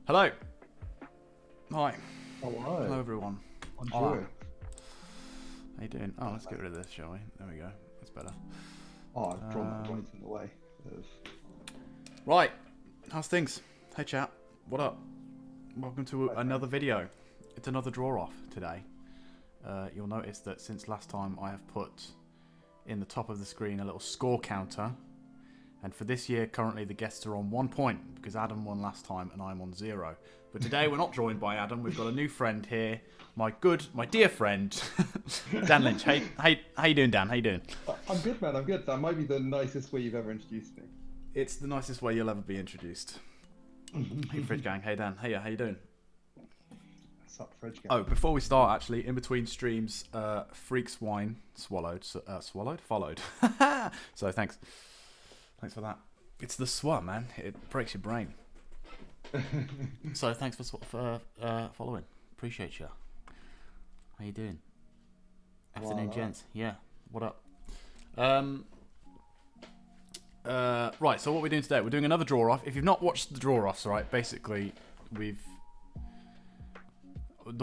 Hello. Hi. Hello. Hello, everyone. Bonjour. How you doing? Oh, let's get rid of this, shall we? There we go. That's better. Oh, I've drawn that right in the way. Right. How's things? Hey, chat. What up? Welcome to another video. It's another draw-off today. You'll notice that since last time I have put in the top of the screen a little score counter. And for this year, currently the guests are on 1 point because Adam won last time and I'm on 0. But today we're not joined by Adam. We've got a new friend here, my dear friend, Dan Lynch. How you doing, Dan? How you doing? I'm good, man. I'm good. That might be the nicest way you've ever introduced me. It's the nicest way you'll ever be introduced. Hey, Fridge Gang. Hey, Dan. Hey, how you doing? What's up, Fridge Gang? Oh, before we start, actually, in between streams, Freaks Wine followed. So thanks for that. It's the SWA, man. It breaks your brain. So thanks for following. Appreciate you. How you doing? Afternoon, gents. Yeah. What up? Right. So what we're doing today? We're doing another draw off. If you've not watched the draw offs, right? Basically, the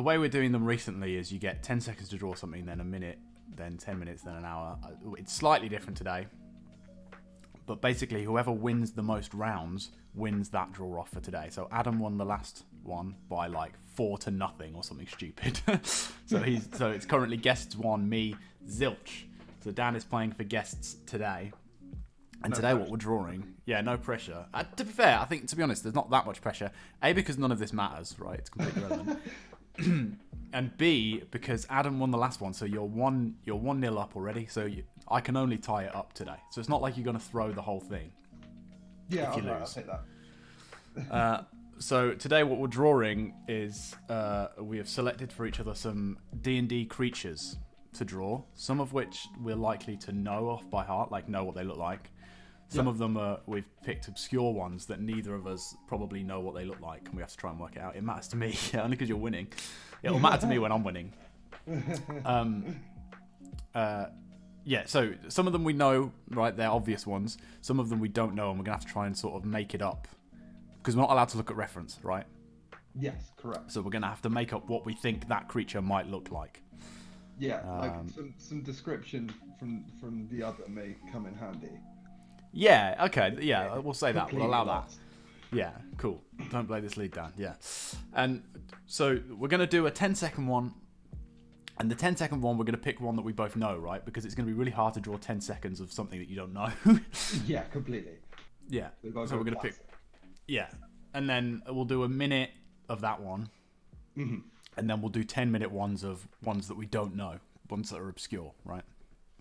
way we're doing them recently is you get 10 seconds to draw something, then a minute, then 10 minutes, then an hour. It's slightly different today. But basically, whoever wins the most rounds wins that draw off for today. So Adam won the last one by like 4-0 or something stupid. so it's currently guests 1, me, Zilch. So Dan is playing for guests today. And No today pressure. what we're drawing, no pressure. To be fair, I think, to be honest, there's not that much pressure. A, because none of this matters, right? It's completely irrelevant. And B, because Adam won the last one, so you're 1-0 up already. So I can only tie it up today. So it's not like you're going to throw the whole thing. Yeah, if you I'll lose. take that. So today what we're drawing is we have selected for each other some D&D creatures to draw, some of which we're likely to know off by heart, like know what they look like. Some of them we've picked obscure ones that neither of us probably know what they look like, and we have to try and work it out. It matters to me, only because you're winning. It'll matter to me when I'm winning. Yeah, so some of them we know, right? They're obvious ones. Some of them we don't know, and we're going to have to try and sort of make it up. Because we're not allowed to look at reference, right? Yes, correct. So we're going to have to make up what we think that creature might look like. Yeah, like some description from the other may come in handy. Yeah, okay, yeah, we'll say that. We'll Completely allow lost. that. Yeah, cool. Don't play this lead down, yeah. And so we're going to do a 10-second one. And the 10-second one, we're going to pick one that we both know, right? Because it's going to be really hard to draw 10 seconds of something that you don't know. Yeah, completely. Yeah, We've got so we're going to pick... classic. Yeah, and then we'll do a minute of that one. Mm-hmm. And then we'll do 10-minute ones of ones that we don't know. Ones that are obscure, right?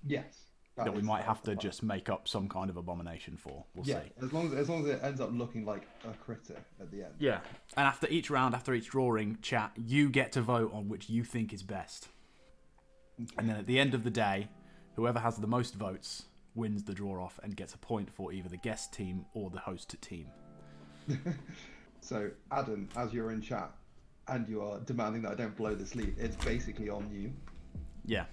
Yes. That we is- might have to that's the just make up some kind of abomination for. We'll plan. see. Yeah, as long as it ends up looking like a critter at the end. Yeah. And after each round, after each drawing, chat, you get to vote on which you think is best. And then at the end of the day, whoever has the most votes wins the draw off and gets a point for either the guest team or the host team. So, Adam, as you're in chat and you are demanding that I don't blow this lead, it's basically on you. Yeah.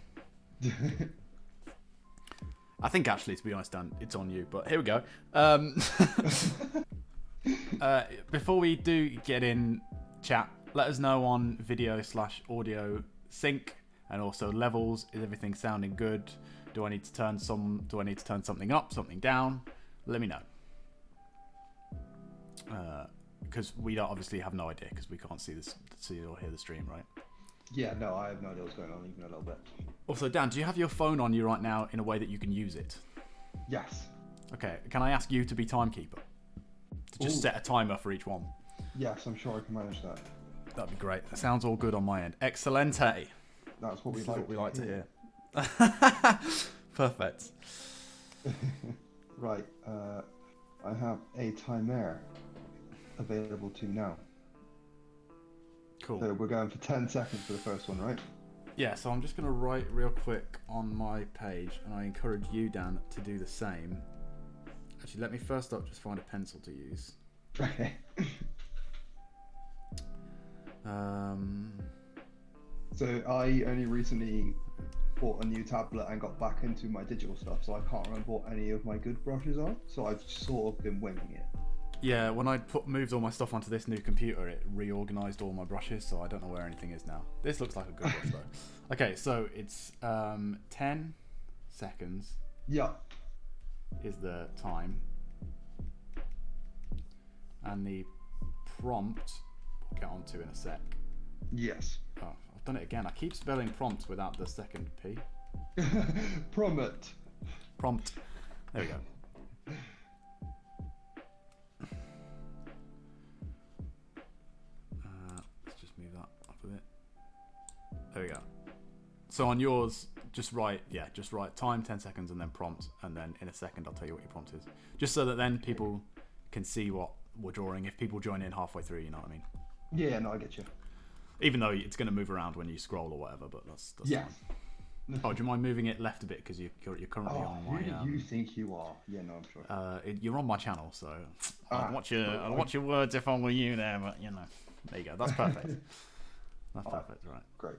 I think actually, to be honest, Dan, it's on you. But here we go. Before we do get in chat, let us know on video/audio sync and also levels. Is everything sounding good? Do I need to turn something up, something down? Let me know. Because we don't obviously have no idea because we can't see or hear the stream, right? Yeah, no, I have no idea what's going on even a little bit. Also, Dan, do you have your phone on you right now in a way that you can use it? Yes. Okay, can I ask you to be timekeeper? To just Ooh. set a timer for each one. Yes, I'm sure I can manage that. That'd be great. That sounds all good on my end. Excelente. That's what This we is like. what we like to hear. Perfect. Right, I have a timer available to me now. Cool. So we're going for 10 seconds for the first one, right? Yeah, so I'm just going to write real quick on my page, and I encourage you, Dan, to do the same. Actually, let me first up just find a pencil to use. Okay. So I only recently bought a new tablet and got back into my digital stuff, so I can't remember what any of my good brushes are. So I've sort of been winging it. Yeah, when I moved all my stuff onto this new computer, it reorganized all my brushes, so I don't know where anything is now. This looks like a good brush though. Okay, so it's 10 seconds Yeah. is the time, and the prompt we'll get onto in a sec. Yes. Oh, I've done it again. I keep spelling prompt without the second P. Prompt. Prompt. There we go. Let's just move that up a bit. There we go. So on yours, just write time 10 seconds and then prompt, and then in a second I'll tell you what your prompt is. Just so that then people can see what we're drawing. If people join in halfway through, you know what I mean? Yeah, no, I get you. Even though it's going to move around when you scroll or whatever, but that's Yes. fine. Oh, do you mind moving it left a bit because you're currently on my. Who do you think you are? Yeah, no, I'm sure. You're on my channel, so I'd watch cool. watch your words if I were you there. But you know, there you go. That's perfect. That's All right. perfect, right? Great.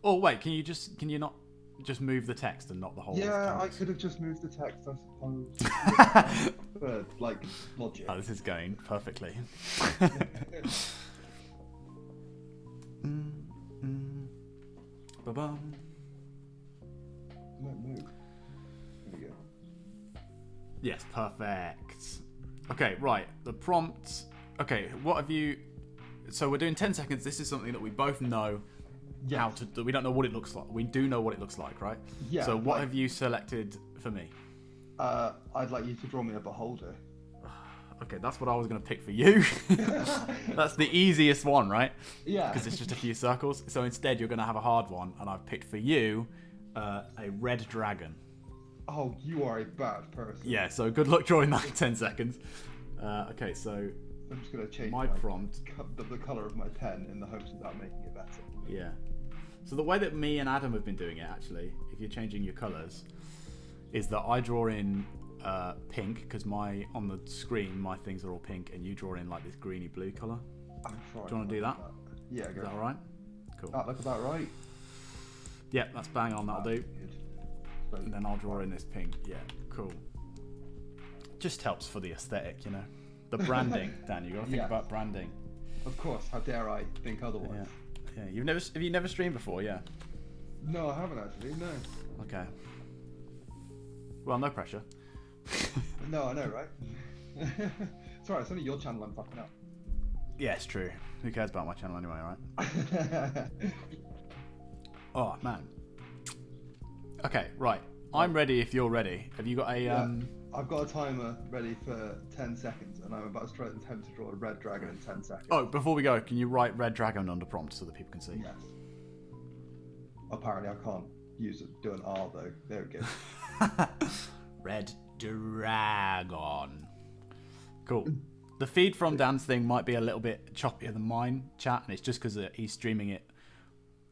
Oh wait, can you not just move the text and not the whole? Yeah, I could have just moved the text, I suppose. For, like, logic. Oh, this is going perfectly. Ba-bum. No, move. There we go. Yes, perfect. Okay, right. The prompt. Okay, what have you? So we're doing 10 seconds. This is something that we both know how to. We don't know what it looks like. We do know what it looks like, right? Yeah. So what have you selected for me? I'd like you to draw me a beholder. Okay, that's what I was going to pick for you. That's the easiest one, right? Yeah. Because it's just a few circles. So instead, you're going to have a hard one, and I've picked for you a red dragon. Oh, you are a bad person. Yeah, so good luck drawing that in 10 seconds. Okay, so I'm just going to change my prompt. the colour of my pen in the hopes of that making it better. Yeah. So the way that me and Adam have been doing it, actually, if you're changing your colours, is that I draw in pink, because on the screen, my things are all pink, and you draw in like this greeny blue colour. I'm sorry. Do you want to do that? Yeah, Is go. that alright? Cool. That look about right. Yeah, that's bang on, that'll do. Good. So, And then I'll draw in this pink. Yeah, cool. Just helps for the aesthetic, you know. The branding, Dan, you got to think Yeah. about branding. of course, how dare I think otherwise? Yeah. Have you never streamed before? Yeah. No, I haven't actually, no. Okay. Well, no pressure. No, I know, right? It's alright, it's only your channel I'm fucking up. Yeah, it's true. Who cares about my channel anyway, right? Oh man. Okay, right. I'm ready if you're ready. Have you got a I've got a timer ready for 10 seconds, and I'm about to attempt to draw a red dragon in 10 seconds. Oh, before we go, can you write red dragon under prompt so that people can see? Yes. Apparently I can't do an R though. There we go. Red dragon. Cool. The feed from Dan's thing might be a little bit choppier than mine, chat, and it's just because he's streaming it,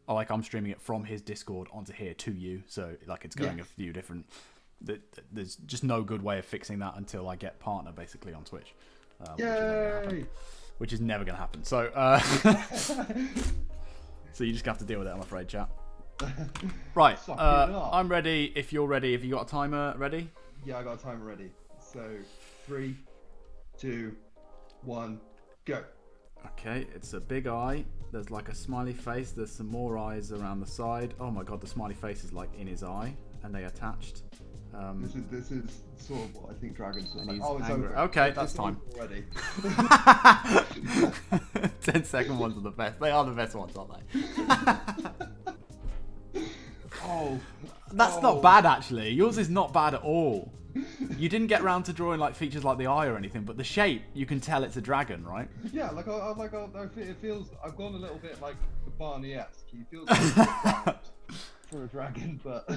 or like I'm streaming it from his Discord onto here to you, so like it's going a few different. There's just no good way of fixing that until I get partner basically on Twitch. Yay! Which is never going to happen. So, so you just have to deal with it, I'm afraid, chat. Right, Suck it up. I'm ready. If you're ready, have you got a timer ready? Yeah, I got a timer ready. So 3, 2, 1, go. Okay, it's a big eye. There's like a smiley face. There's some more eyes around the side. Oh my god, the smiley face is like in his eye, and they attached. This is sort of what I think dragons are And like. he's Oh, it's angry. over. Okay, It's that's time. already. 10-second ones are the best. They are the best ones, aren't they? Oh. That's not bad, actually. Yours is not bad at all. You didn't get round to drawing like features like the eye or anything, but the shape, you can tell it's a dragon, right? Yeah, it feels. I've gone a little bit like the Barney-esque. He feels like a bit round for a dragon, but.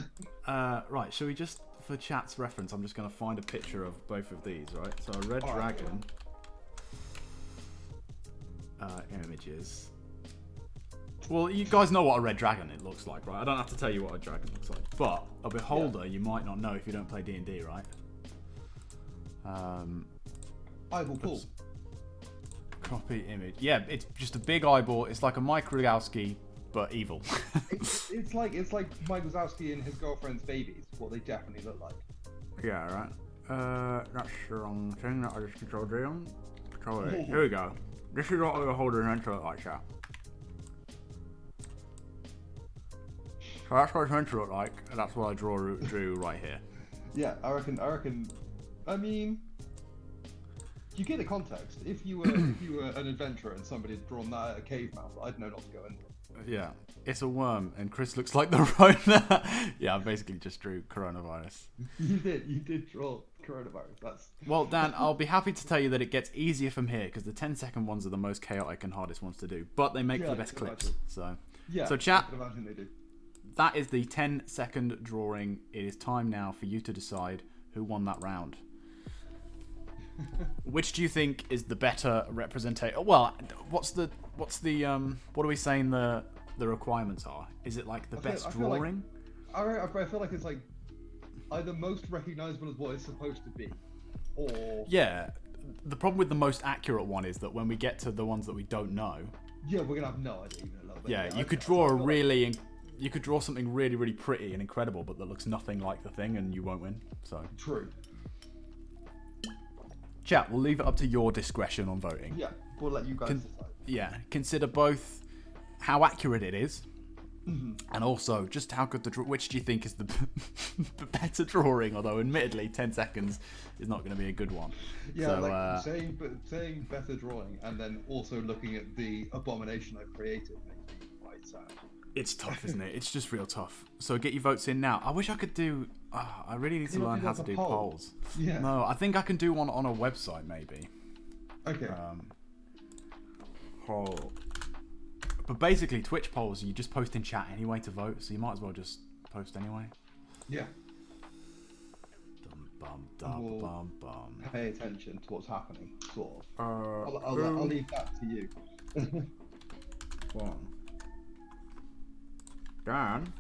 Right, shall we just, for chat's reference, I'm just going to find a picture of both of these, right? So a red Alright. dragon. Images. Well, you guys know what a red dragon it looks like, right? I don't have to tell you what a dragon looks like. But a beholder, you might not know if you don't play D&D, right? Eyeball pool. Copy image. Yeah, it's just a big eyeball. It's like a Mike Rogowski, but evil. It's like Mike Wazowski and his girlfriend's babies. What they definitely look like. Yeah, right. That's the wrong thing that I just controlled down. Here we go. This is what we're holding into it like that. So that's what it's meant to look like, and that's what I drew right here. Yeah, I reckon. I mean, you get the context. If you were an adventurer and somebody had drawn that at a cave mouth, I'd know not to go in. Yeah, it's a worm, and Chris looks like the Rona. Yeah, I basically just drew coronavirus. You did draw coronavirus. That's well, Dan. I'll be happy to tell you that it gets easier from here because the 10-second ones are the most chaotic and hardest ones to do, but they make for the best clips. So, yeah. So chat. I can imagine they do. That is the 10-second drawing. It is time now for you to decide who won that round. Which do you think is the better representation? Well, what are we saying the requirements are? Is it like the best drawing? I feel like it's like either most recognizable as what it's supposed to be, or yeah. The problem with the most accurate one is that when we get to the ones that we don't know, yeah, we're gonna have no idea even a little bit. Yeah, you could draw you could draw something really, really pretty and incredible, but that looks nothing like the thing, and you won't win. So true. Chat, we'll leave it up to your discretion on voting. Yeah, we'll let you guys decide. Yeah, consider both how accurate it is, and also just how good which do you think is the better drawing? Although, admittedly, 10 seconds is not going to be a good one. Yeah, so, saying better drawing and then also looking at the abomination I created makes me quite sad. It's tough, isn't it? It's just real tough. So get your votes in now. I wish I could do... I really need to learn how to do polls. Yeah. No, I think I can do one on a website, maybe. Okay. Poll. But basically, Twitch polls, you just post in chat anyway to vote, so you might as well just post anyway. Yeah. Bum. Pay attention to what's happening, sort of. I'll leave that to you. One. Dan.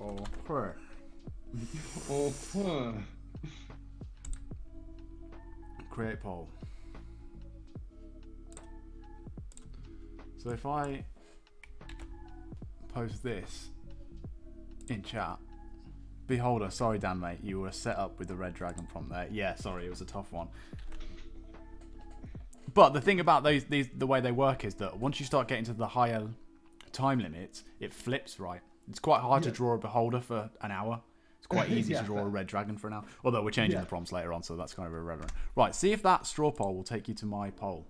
Or Chris. Create poll. So if I post this in chat, Beholder, sorry Dan mate, you were set up with the red dragon prompt there. Yeah, sorry, it was a tough one. But the thing about the way they work is that once you start getting to the higher time limits, it flips right. It's quite hard to draw a Beholder for an hour. It's quite easy to draw a red dragon for an hour. Although we're changing the prompts later on, so that's kind of irrelevant. Right, see if that straw poll will take you to my poll.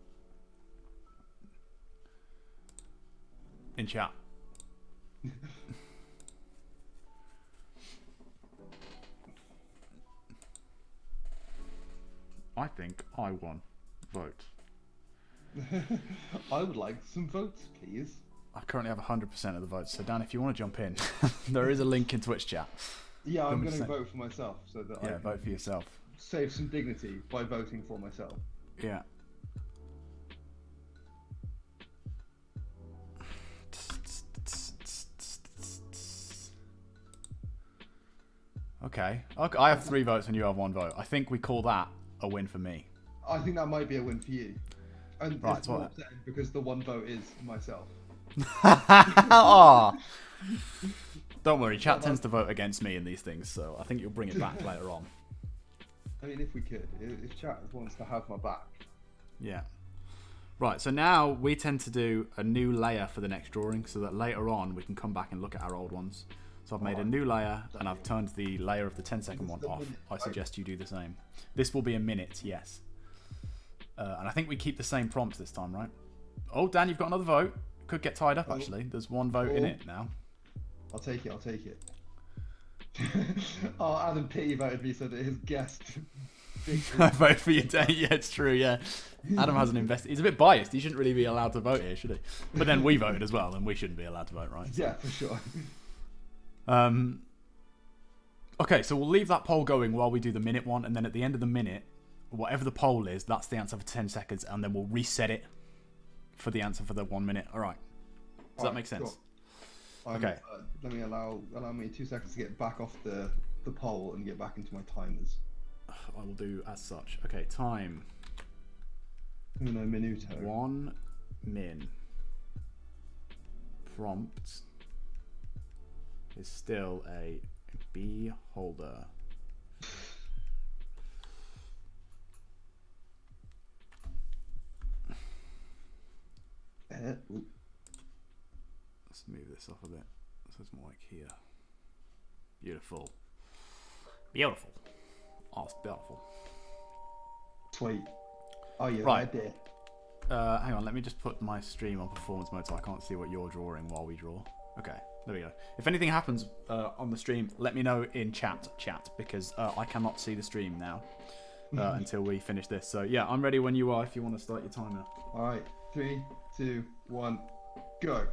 In chat. I think I won. Vote. I would like some votes, please. I currently have 100% of the votes, so Dan, if you want to jump in, there is a link in Twitch chat. Yeah, I'm going to vote for myself, so that I can vote for yourself. Save some dignity by voting for myself. Yeah. Okay. I have 3 votes and you have 1 vote. I think we call that a win for me. I think that might be a win for you. And right, it's more upsetting because the 1 vote is myself. Oh. Don't worry, chat tends to vote against me in these things, so I think you'll bring it back later on. I mean, if we could. If chat wants to have my back. Yeah. Right, so now we tend to do a new layer for the next drawing so that later on we can come back and look at our old ones. So I've made a new layer and I've turned the layer of the 10-second one off. I suggest you do the same. This will be a minute, yes. And I think we keep the same prompts this time, right? Oh, Dan, you've got another vote. Could get tied up, actually. There's 1 vote in it now. I'll take it, Oh, Adam P voted me so that his guest... I vote for you, Dan. Yeah, it's true, yeah. Adam hasn't invested. He's a bit biased. He shouldn't really be allowed to vote here, should he? But then we voted as well, and we shouldn't be allowed to vote, right? Yeah, for sure. Okay, so we'll leave that poll going while we do the minute one, and then at the end of the minute, whatever the poll is, that's the answer for 10 seconds, and then we'll reset it for the answer for the 1 minute. All right. Does that make sense? Sure. Okay. Let me allow me 2 seconds to get back off the poll and get back into my timers. I will do as such. Okay, time. Uno minuto. 1 min. prompt is still a beholder. Let's move this off a bit so it's more like here. Beautiful. Beautiful. Oh, it's beautiful. Sweet. Oh, yeah, Right. dear. Hang on, let me just put my stream on performance mode so I can't see what you're drawing while we draw. Okay, there we go. If anything happens on the stream, let me know in chat, because I cannot see the stream now until we finish this. So yeah, I'm ready when you are if you want to start your timer. All right, 3, 2, 1, go.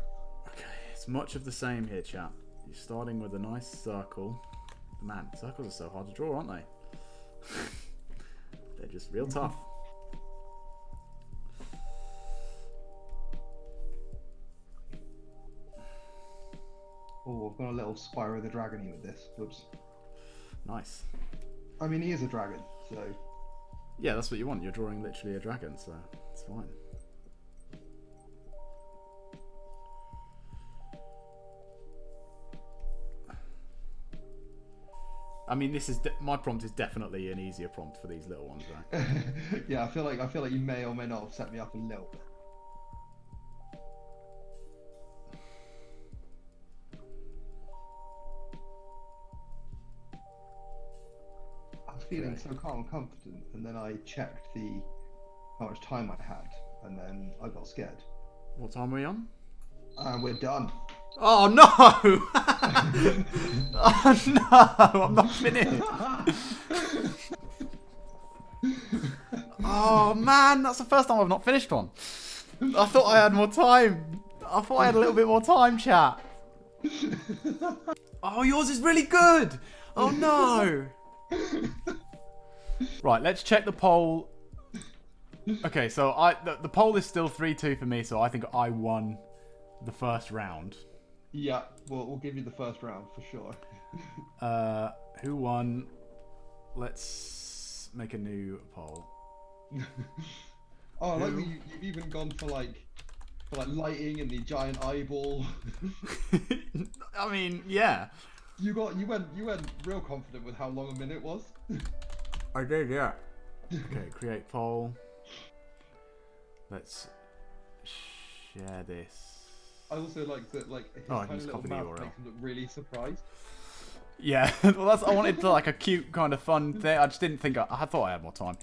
Okay, it's much of the same here, chat. You're starting with a nice circle. Man, circles are so hard to draw, aren't they? They're just real tough. Oh, I've got a little Spyro the Dragon here with this. Whoops. Nice. I mean, he is a dragon, so... Yeah, that's what you want. You're drawing literally a dragon, so it's fine. I mean, this is my prompt is definitely an easier prompt for these little ones, right? Yeah, I feel like you may or may not have set me up a little bit. I was feeling so calm and confident, and then I checked how much time I had, and then I got scared. What time are we on? We're done. Oh no! Oh no! I'm not finished. Oh man, that's the first time I've not finished one. I thought I had more time. I thought I had a little bit more time, chat. Oh, yours is really good. Oh no! Right, let's check the poll. Okay, so the poll is still 3-2 for me, so I think I won the first round. Yeah, we'll give you the first round for sure. Who won? Let's make a new poll. Oh, I like that you've even gone for lighting and the giant eyeball. I mean, yeah. You went real confident with how long a minute was. I did, yeah. Okay, create poll. Let's share this. I also like that, his Oh, I can tiny just little copy the mouth URL. makes him look really surprised. Yeah, well, I wanted to like a cute kind of fun thing. I just didn't think I thought I had more time.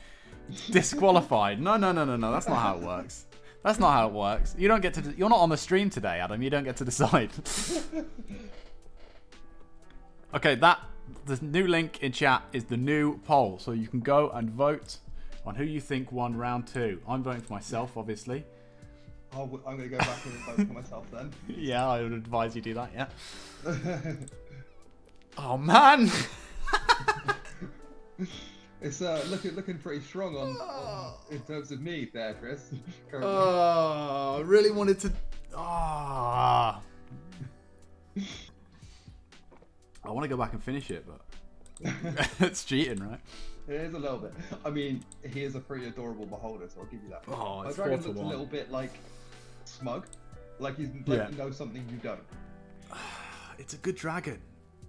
Disqualified. No. That's not how it works. That's not how it works. You don't get to. You're not on the stream today, Adam. You don't get to decide. Okay, the new link in chat is the new poll, so you can go and vote on who you think won round 2. I'm voting for myself, obviously. I'm going to go back and vote for myself then. Yeah, I would advise you do that, yeah. Oh, man! It's looking pretty strong in terms of me there, Chris. Oh, I really wanted to... I want to go back and finish it, but it's cheating, right? It is a little bit. I mean, he is a pretty adorable beholder, so I'll give you that. Oh, My it's dragon 4-1. looks a little bit smug, he knows something you don't. It's a good dragon.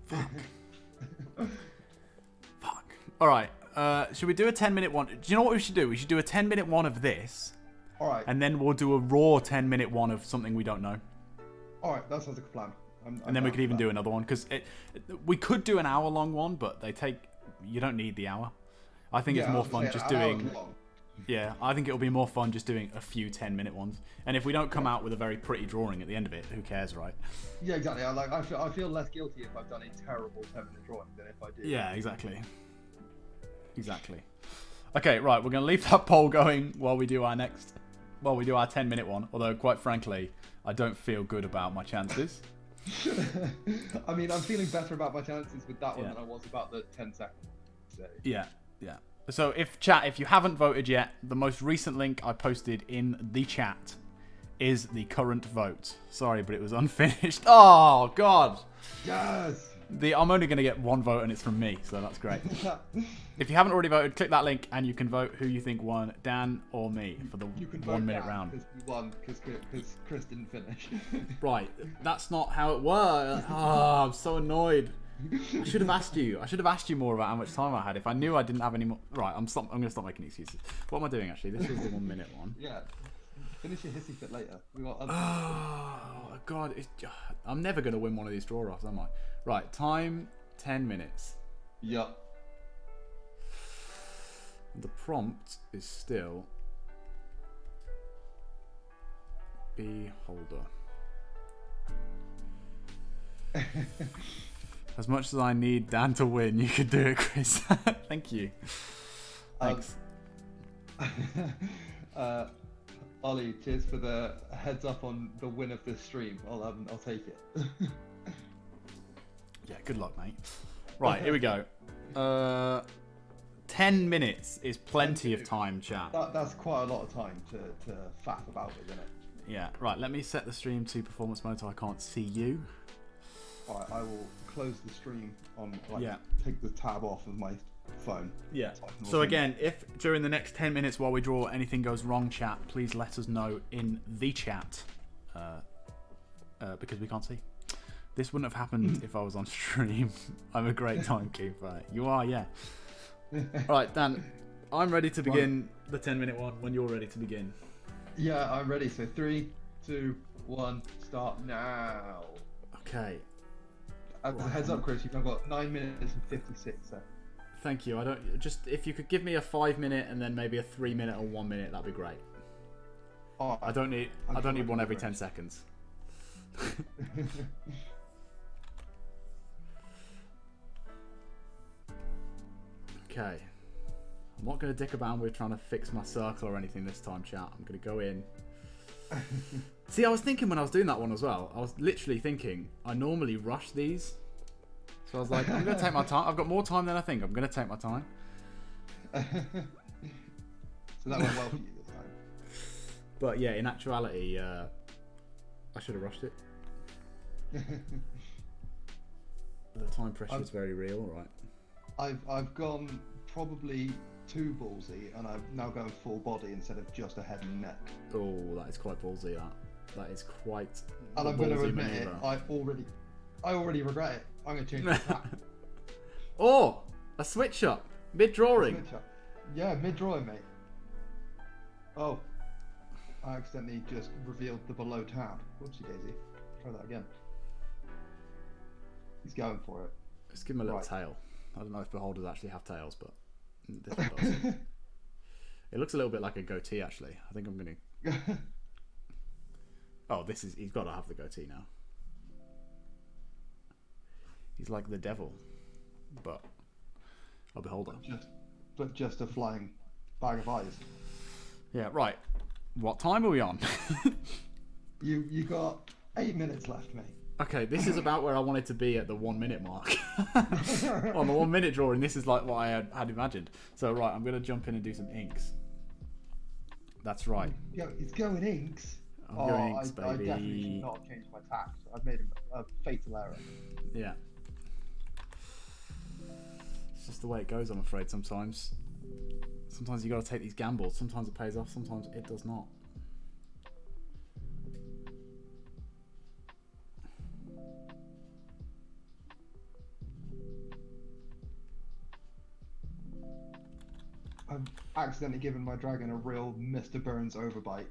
Fuck. Fuck. All right. Should we do a 10-minute one? Do you know what we should do? We should do a 10-minute one of this. All right. And then we'll do a raw 10-minute one of something we don't know. All right. That sounds like a plan. And then we could even do another one because we could do an hour-long one, but you don't need the hour. I think it's more fun just doing. Yeah, I think it'll be more fun just doing a few 10-minute ones. And if we don't come out with a very pretty drawing at the end of it, who cares, right? Yeah, exactly. I feel less guilty if I've done a terrible 10-minute drawing than if I do. Yeah, exactly. Exactly. Okay, right. We're gonna leave that poll going while we do our 10-minute one. Although, quite frankly, I don't feel good about my chances. I mean, I'm feeling better about my chances with that one than I was about the 10-second. So. Yeah. So if you haven't voted yet, the most recent link I posted in the chat is the current vote. Sorry, but it was unfinished. Oh God. Yes. I'm only going to get one vote, and it's from me, so that's great. If you haven't already voted, click that link, and you can vote who you think won, Dan or me, for the You can 1 minute round. Because you won because Chris didn't finish. Right, that's not how it works. Oh, I'm so annoyed. I should have asked you. I should have asked you more about how much time I had. If I knew I didn't have any more. Right, I'm going to stop making excuses. What am I doing actually? This is the 1 minute one. Yeah. Finish your hissy fit later. We got other Oh God, I'm never going to win one of these draw offs, am I? Right, time 10 minutes. Yup. The prompt is still Beholder. As much as I need Dan to win, you could do it, Chris. Thank you. Thanks. Ollie, cheers for the heads up on the win of this stream. I'll take it. Yeah, good luck, mate. Right, here we go. 10 minutes is plenty of time, chat. That's quite a lot of time to faff about with, isn't it? Yeah, right, let me set the stream to performance mode so I can't see you. Alright, I will close the stream on, Yeah. take the tab off of my phone. Yeah. So again, if during the next 10 minutes while we draw anything goes wrong, chat, please let us know in the chat. Because we can't see. This wouldn't have happened if I was on stream. I'm a great timekeeper. You are, yeah. Alright, Dan, I'm ready to begin the 10-minute one when you're ready to begin. Yeah, I'm ready. So 3, 2, 1, start now. Okay. Heads up, Chris, you've now got 9 minutes and 56 seconds. Thank you. If you could give me a 5-minute and then maybe a 3-minute or 1 minute, that'd be great. Oh, I don't need one every 10 seconds. Okay. I'm not going to dick about with trying to fix my circle or anything this time, chat. I'm going to go in. See, I was thinking when I was doing that one as well, I was literally thinking, I normally rush these. So I was like, I'm going to take my time. I've got more time than I think. I'm going to take my time. So that went well for you this time. But yeah, in actuality, I should have rushed it. The time pressure is very real, right? I've gone probably too ballsy, and I'm now going full body instead of just a head and neck. Oh, that is quite ballsy. That is quite. And I'm going to admit it. I already regret it. I'm going to change the tap. Oh, a switch up mid drawing. Yeah, mid drawing, mate. Oh, I accidentally just revealed the below tab. Whoopsie daisy. Try that again. He's going for it. Let's give him a little tail. I don't know if beholders actually have tails, but this one does. It looks a little bit like a goatee, actually. I think I'm going to. Oh, he's got to have the goatee now. He's like the devil, but a beholder. Just a flying bag of eyes. Yeah, right. What time are we on? You got 8 minutes left, mate. Okay, this is about where I wanted to be at the 1 minute mark. On the 1 minute drawing, this is like what I had imagined. So right, I'm going to jump in and do some inks. That's right. It's going inks. I'm going inks, baby. I definitely should not have changed my tact. I've made a fatal error. Yeah. It's just the way it goes, I'm afraid, sometimes. Sometimes you got to take these gambles. Sometimes it pays off, sometimes it does not. I've accidentally given my dragon a real Mr. Burns overbite.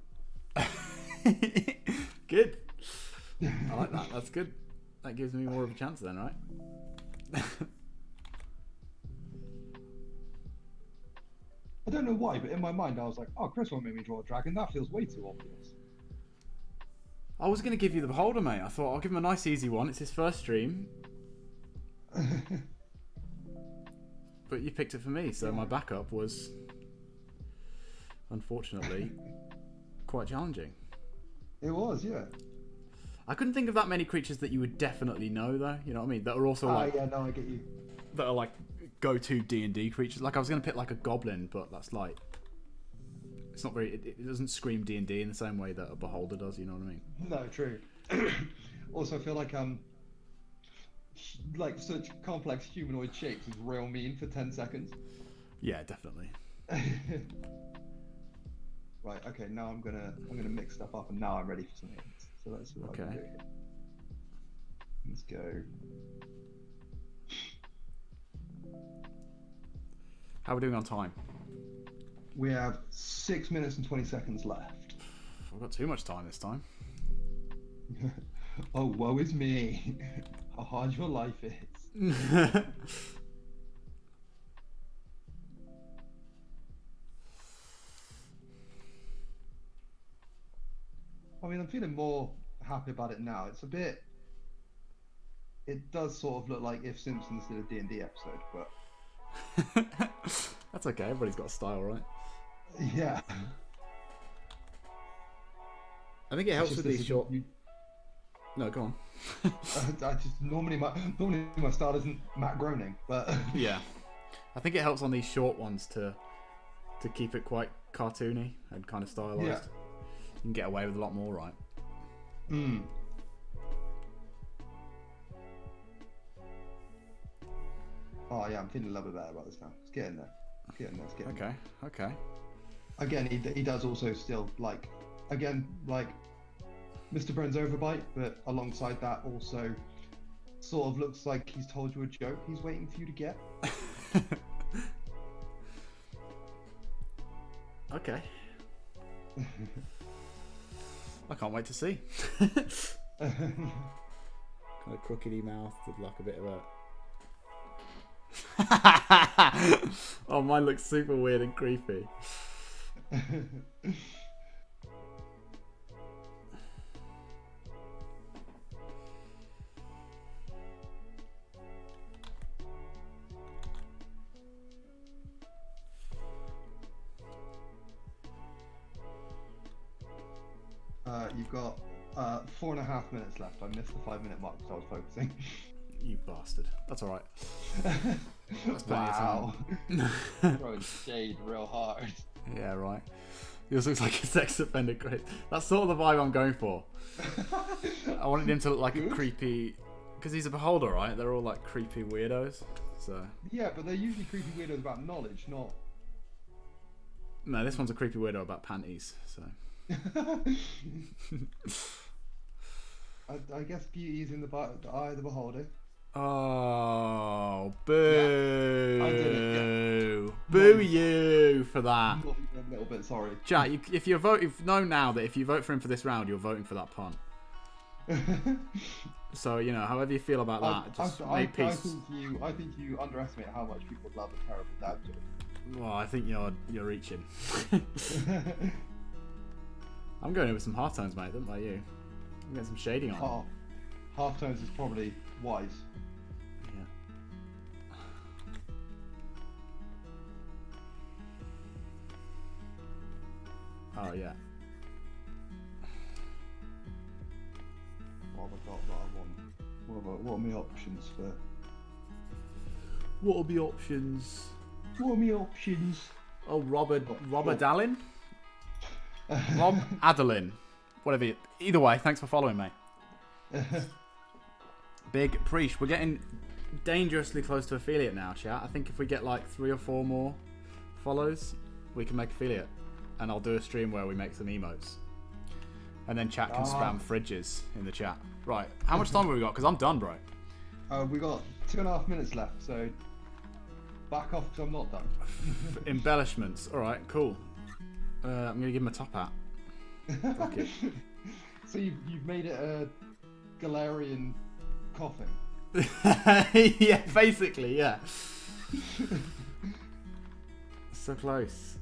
Good. I like that. That's good. That gives me more of a chance then, right? I don't know why, but in my mind I was like, oh, Chris won't make me draw a dragon. That feels way too obvious. I was going to give you the beholder, mate. I thought I'll give him a nice easy one. It's his first stream. But you picked it for me, so my backup was, unfortunately, quite challenging. It was, yeah. I couldn't think of that many creatures that you would definitely know, though. You know what I mean? That are also like. Yeah, no, I get you. That are like go-to D&D creatures. Like I was going to pick like a goblin, but that's like. It's not very. It doesn't scream D&D in the same way that a beholder does. You know what I mean? No, true. Also, I feel like like such complex humanoid shapes is real mean for 10 seconds. Yeah, definitely. Right, okay, now I'm gonna mix stuff up and now I'm ready for something else. So let's see what I can Okay. do here. Let's go. How are we doing on time? We have 6 minutes and 20 seconds left. I've got too much time this time. Oh, woe is me. How hard your life is. I mean, I'm feeling more happy about it now. It's a bit... It does sort of look like if Simpsons did a D&D episode, but... That's okay, everybody's got a style, right? Yeah. I think it helps It's with just these this- short... No, go on. I just normally my style isn't Matt Groening, but Yeah. I think it helps on these short ones to keep it quite cartoony and kind of stylized. Yeah. You can get away with a lot more, right? Mm. Oh yeah, I'm feeling a little bit better about this now. It's getting there. It's getting there. It's getting there. Okay, okay. Again, he does also still like Mr. Burns overbite, but alongside that also sort of looks like he's told you a joke he's waiting for you to get. Okay. I can't wait to see. Kind of crookedy mouth with like a bit of a... Oh, mine looks super weird and creepy. You've got 4.5 minutes left. I missed the 5-minute mark because I was focusing. You bastard. That's alright. That's plenty of Wow. time. Throwing shade real hard. Yeah, right. Yours looks like a sex offender grade. That's sort of the vibe I'm going for. I wanted him to look like a Good. creepy... Because he's a beholder, right? They're all like creepy weirdos. So... Yeah, but they're usually creepy weirdos about knowledge, not... No, this one's a creepy weirdo about panties, so... I guess beauty is in the eye of the beholder. Oh, boo! I did it, yeah. Boo Nice. you for that. Not even a little bit sorry. Chat, if you vote, if know now that if you vote for him for this round, you're voting for that pun. So you know, however you feel about that, just make peace. I think you underestimate how much people love a terrible dad joke. Well, I think you're reaching. I'm going in with some half tones, mate. Don't like you. I'm getting some shading on. Half tones is probably wise. Yeah. Oh yeah. What have I got that I want? What are my options for? What are the options? What are my options? Oh, Robert sure. Dallin? Rob Adelin. Whatever. Either way, thanks for following, mate. Big Preach. We're getting dangerously close to affiliate now, chat. I think if we get like 3 or 4 more follows, we can make affiliate. And I'll do a stream where we make some emotes. And then chat can spam fridges in the chat. Right. How much time have we got? Because I'm done, bro. We got 2.5 minutes left, so back off because I'm not done. Embellishments. Alright, cool. I'm going to give him a top hat. Fuck it. So you've made it a Galarian coffin. Yeah, basically, yeah. So close.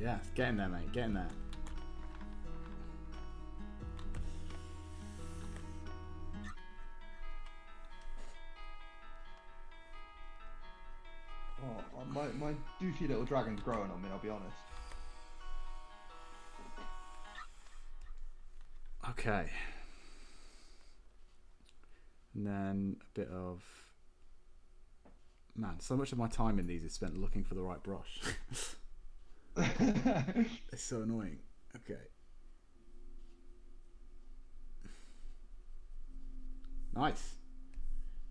Yeah, get in there, mate. Get in there. Oh, my doofy little dragon's growing on me, I'll be honest. Okay. And then a bit of... Man, so much of my time in these is spent looking for the right brush. It's so annoying. Okay. Nice.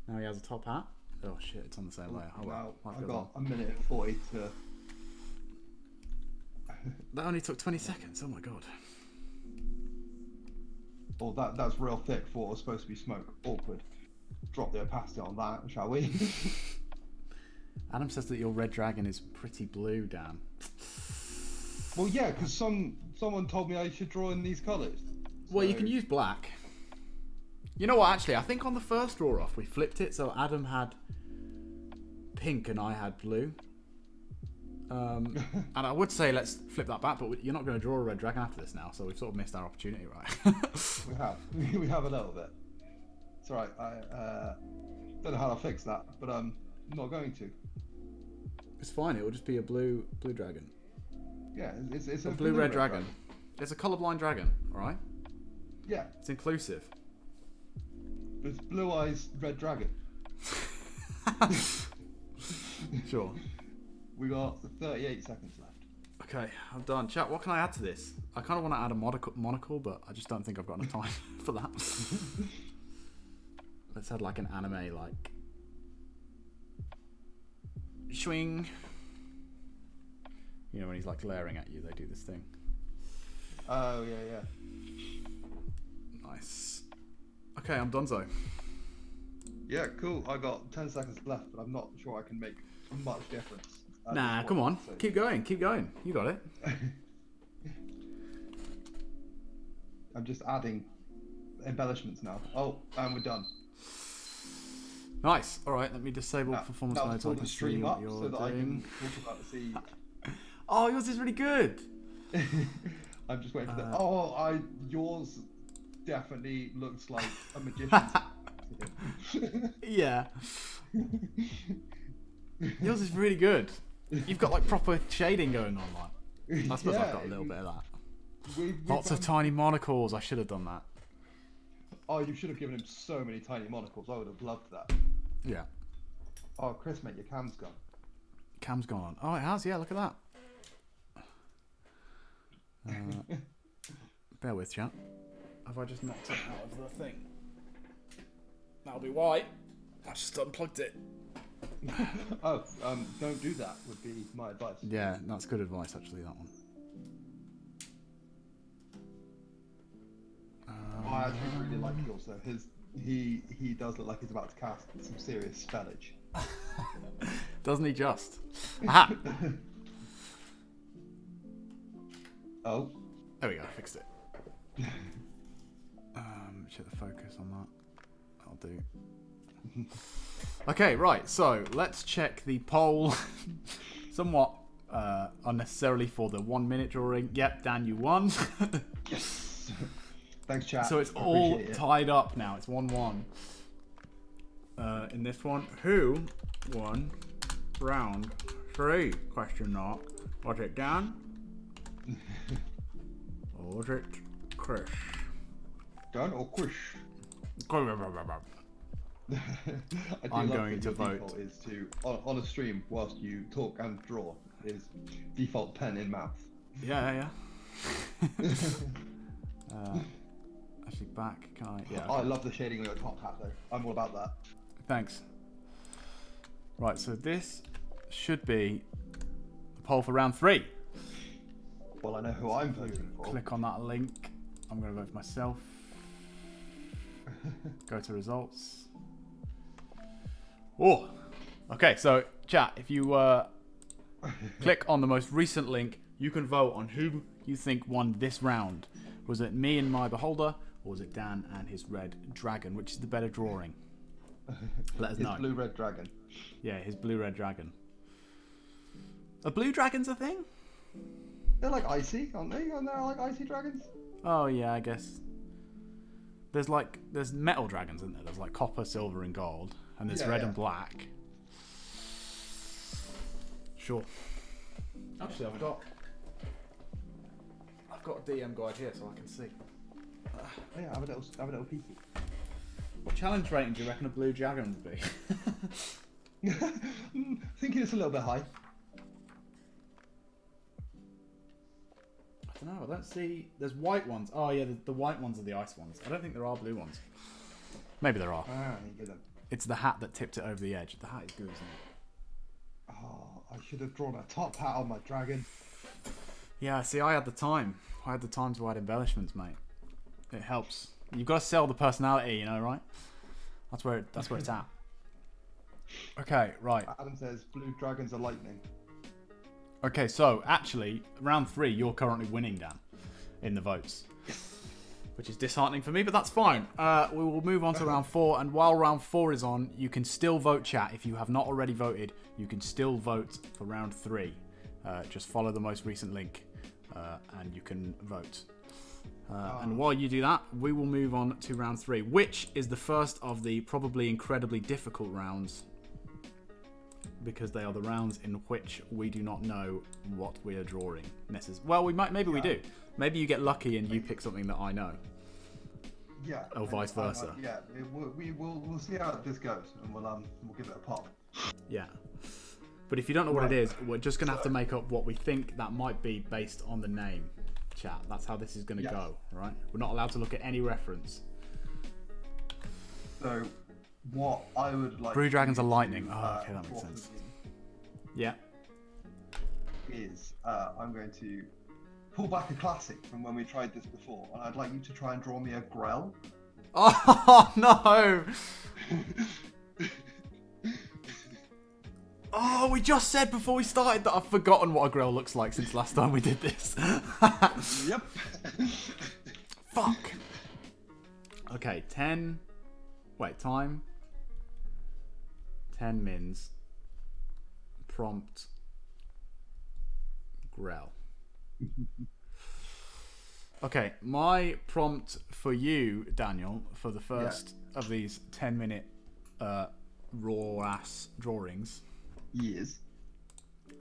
Now he has a top hat. Oh shit, it's on the same layer. Oh Now well. I've got a minute and 40 to. That only took 20 seconds. Oh my god. Oh, that's real thick for what was supposed to be smoke. Awkward. Drop the opacity on that, shall we? Adam says that your red dragon is pretty blue, Dan. Well, yeah, because someone told me I should draw in these colours. Well, you can use black. You know what, actually, I think on the first draw off we flipped it, so Adam had pink and I had blue. And I would say let's flip that back, but you're not going to draw a red dragon after this now, so we've sort of missed our opportunity, right? We have a little bit. It's alright, I don't know how to fix that, but I'm not going to. It's fine, it will just be a blue dragon. Yeah, it's a blue-red dragon. It's a colourblind dragon, alright? Yeah. It's inclusive. It's blue eyes, red dragon. Sure. We got 38 seconds left. Okay, I'm done. Chat, what can I add to this? I kind of want to add a monocle, but I just don't think I've got enough time for that. Let's add like an anime, like... Swing. You know, when he's like glaring at you, they do this thing. Oh, yeah. Nice. Okay, I'm donezo. Yeah, cool. I got 10 seconds left, but I'm not sure I can make much difference. Nah, come on. So. Keep going. You got it. I'm just adding embellishments now. Oh, and we're done. Nice. All right, let me disable performance mode so I can see what you're so that doing. I can talk about the sea. Oh, yours is really good. I'm just waiting for that. Oh, yours definitely looks like a magician's. Yeah. Yours is really good. You've got like proper shading going on, like. I suppose I've got a little bit of that. Lots of tiny monocles. I should have done that. Oh, you should have given him so many tiny monocles. I would have loved that. Yeah. Oh, Chris, mate, your cam's gone. Cam's gone on. Oh, it has. Yeah, look at that. Bear with, chat. Have I just knocked it out of the thing? That'll be why. I just unplugged it. Oh, don't do that would be my advice. Yeah, that's good advice, actually, that one. I actually really like yours, though. He does look like he's about to cast some serious spellage. Doesn't he just? Aha! Oh. There we go, I fixed it. Check the focus on that. That'll do. Okay, right, so let's check the poll. Somewhat unnecessarily for the 1 minute drawing. Yep, Dan, you won. Yes! Thanks, chat. So it's all tied up now. It's 1-1. In this one, who won round 3? Question mark. Was it Dan? Or was it Chris? Dan or Chris? I'm going to vote. Is to on a stream whilst you talk and draw is default pen in mouth. Yeah. Actually, back. Can I? Yeah. Okay. I love the shading of your top hat, though. I'm all about that. Thanks. Right, so this should be the poll for round 3. Well, I know who I'm voting for. Click on that link. I'm going to vote for myself. Go to results. Oh, okay. So, chat, if you click on the most recent link, you can vote on who you think won this round. Was it me and my beholder, or was it Dan and his red dragon? Which is the better drawing? Let us know. His blue-red dragon. Yeah, his blue-red dragon. Are blue dragons a thing? They're like icy, aren't they? Aren't there like icy dragons? Oh yeah, I guess. There's metal dragons, isn't there? There's like copper, silver, and gold, and there's red and black. Sure. Actually, I've got a DM guide here, so I can see. Oh, yeah, have a little peeky. What challenge rating do you reckon a blue dragon would be? Thinking it's a little bit high. I don't know. I don't see. There's white ones. Oh yeah, the white ones are the ice ones. I don't think there are blue ones. Maybe there are. Ah, you get them. It's the hat that tipped it over the edge. The hat is good, isn't it? Oh, I should have drawn a top hat on my dragon. Yeah, see, I had the time. I had the time to add embellishments, mate. It helps. You've got to sell the personality, you know, right? That's where it's at. Okay, right. Adam says blue dragons are lightning. Okay, so actually, round 3, you're currently winning, Dan, in the votes. Which is disheartening for me, but that's fine. We will move on to round 4, and while round 4 is on, you can still vote, chat. If you have not already voted, you can still vote for round 3. Just follow the most recent link, and you can vote. And while you do that, we will move on to round 3, which is the first of the probably incredibly difficult rounds, because they are the rounds in which we do not know what we are drawing. Well, maybe we do. Maybe you get lucky and you pick something that I know. Yeah. Or vice versa. Yeah, we'll see how this goes, and we'll give it a pop. Yeah. But if you don't know what it is, we're just gonna have to make up what we think that might be based on the name. Chat. That's how this is gonna go, right? We're not allowed to look at any reference. So, what I would like. Blue dragons are lightning. Oh, okay, that makes sense. Yeah. I'm going to pull back a classic from when we tried this before, and I'd like you to try and draw me a Grell. Oh no! Oh, we just said before we started that I've forgotten what a Grell looks like since last time we did this. Yep. Fuck. Okay, 10. Wait, time. 10 mins. Prompt. Grell. Okay, my prompt for you, Daniel, for the first of these 10-minute raw ass drawings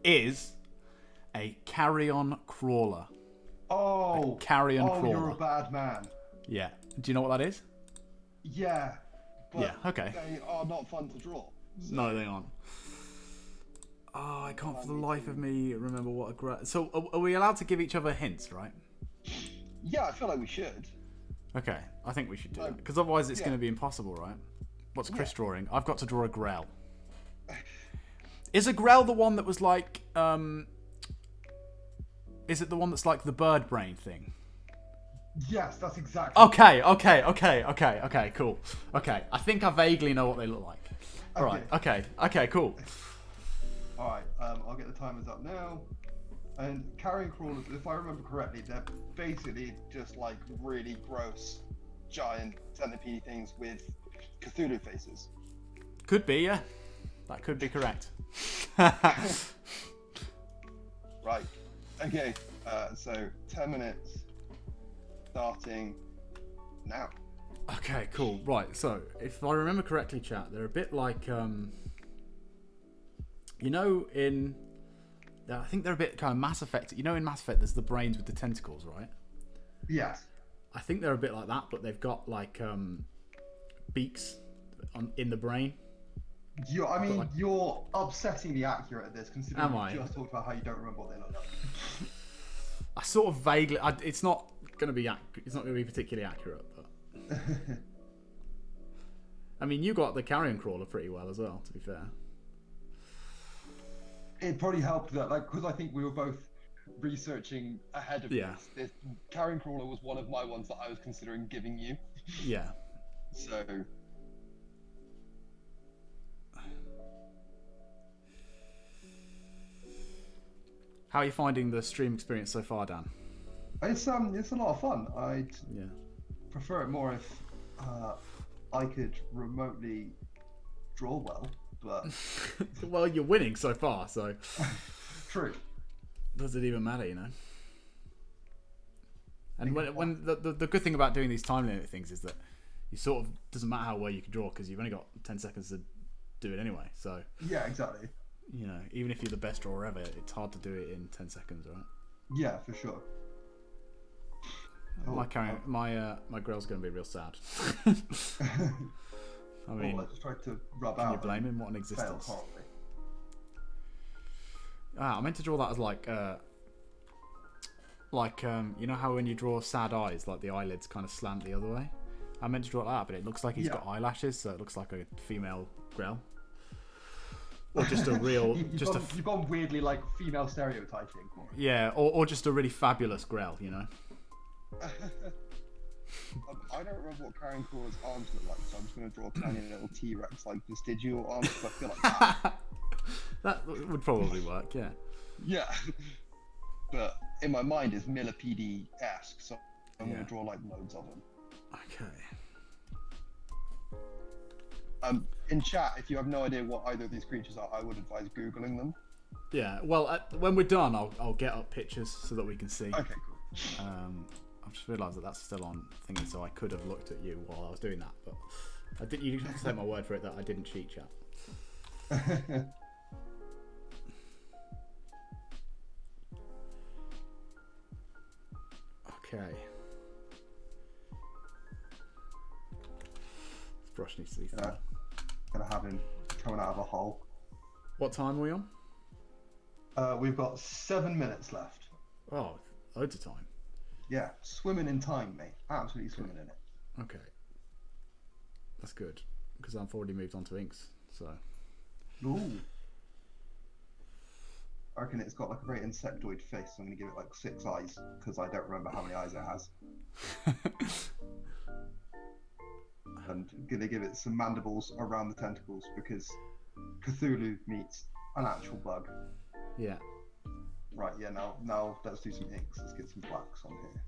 is a carrion crawler. Oh, carrion crawler. You're a bad man. Yeah. Do you know what that is? Yeah. But yeah. Okay. They are not fun to draw. So. No, they aren't. Oh, I can't for the life of me remember what a So, are we allowed to give each other hints, right? Yeah, I feel like we should. Okay, I think we should do it because otherwise it's going to be impossible, right? What's Chris drawing? I've got to draw a Grell. Is a Grell the one that was like? Is it the one that's like the bird brain thing? Yes, that's exactly. Okay, cool. Okay, I think I vaguely know what they look like. All right. Okay, cool. All right, I'll get the timers up now. And carrion crawlers, if I remember correctly, they're basically just like really gross, giant centipede things with Cthulhu faces. Could be, yeah. That could be correct. Right. Okay. So 10 minutes, starting now. Okay, cool. Right. So if I remember correctly, chat, they're a bit like you know, I think they're a bit kind of Mass Effect. You know, in Mass Effect, there's the brains with the tentacles, right? Yes. I think they're a bit like that, but they've got like beaks in the brain. You're upsettingly accurate at this, considering you just talked about how you don't remember what they look like. I sort of vaguely. It's not going to be. It's not going to be particularly accurate, but. I mean, you got the carrion crawler pretty well as well, to be fair. It probably helped that, like, because I think we were both researching ahead of this. This carrion crawler was one of my ones that I was considering giving you. Yeah. So. How are you finding the stream experience so far, Dan? It's a lot of fun. I'd prefer it more if I could remotely draw well, but well, you're winning so far, so true. Does it even matter, you know? And when the good thing about doing these time limit things is that you sort of doesn't matter how well you can draw because you've only got 10 seconds to do it anyway. So yeah, exactly. You know, even if you're the best drawer ever, it's hard to do it in 10 seconds, right? Yeah, for sure. My Grell's going to be real sad. I mean, I just tried to rub out. Can you blame him? What an existence. I meant to draw that as like you know how when you draw sad eyes, like the eyelids kind of slant the other way. I meant to draw it out, but it looks like he's Yeah. got eyelashes, so it looks like a female Grell. Or just a real, You've gone weirdly like female stereotyping. yeah, or just a really fabulous Grell, you know. I don't remember what Karen Crawler's arms look like, so I'm just going to draw a tiny little T-Rex like vestigial arms. I feel like that. That would probably work, yeah. Yeah, but in my mind it's Millipede-esque, so I'm going to draw like loads of them. Okay. In chat, if you have no idea what either of these creatures are, I would advise googling them. Yeah. Well, when we're done, I'll get up pictures so that we can see. Okay, cool. I've just realised that that's still on thingy, so I could have looked at you while I was doing that, but I did. You have to take my word for it that I didn't cheat, chat. Okay. This brush needs to be filled. Gonna have him coming out of a hole. What time are we on? We've got 7 minutes left. Oh, loads of time. Yeah, swimming in time, mate. Absolutely swimming in it. Okay. That's good, because I've already moved on to inks, so... Ooh. I reckon it's got like a very insectoid face, so I'm gonna give it like 6 eyes, because I don't remember how many eyes it has. And gonna give it some mandibles around the tentacles, because Cthulhu meets an actual bug. Yeah. Right, yeah, now let's do some inks. Let's get some blacks on here.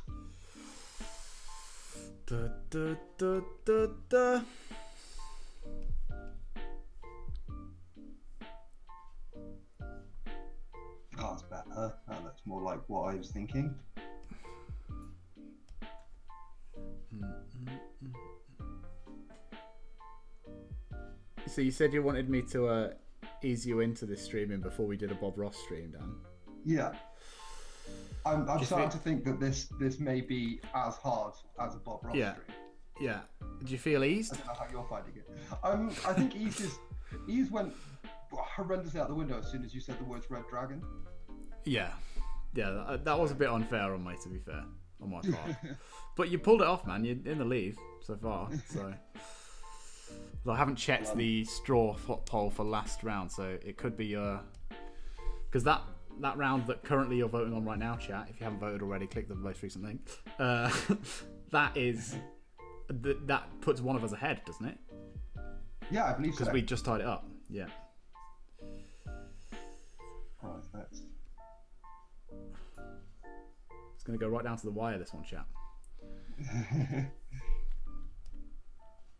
Da, da, da, da, da. Oh, that's better. That looks more like what I was thinking. So you said you wanted me to ease you into this streaming before we did a Bob Ross stream, Dan? Yeah. I'm starting feel- to think that this may be as hard as a Bob Ross Yeah. stream. Yeah. Do you feel eased? I don't know how you're finding it. I think ease went horrendously out the window as soon as you said the words Red Dragon. Yeah. Yeah, that was a bit unfair on me, to be fair, on my part. But you pulled it off, man. You're in the lead so far, so... Well, I haven't checked the straw poll for last round, so it could be because that round that currently you're voting on right now, chat. If you haven't voted already, click the most recent link. That puts one of us ahead, doesn't it? Yeah, I believe so. Because we just tied it up. Yeah. Right, that's... It's going to go right down to the wire. This one, chat.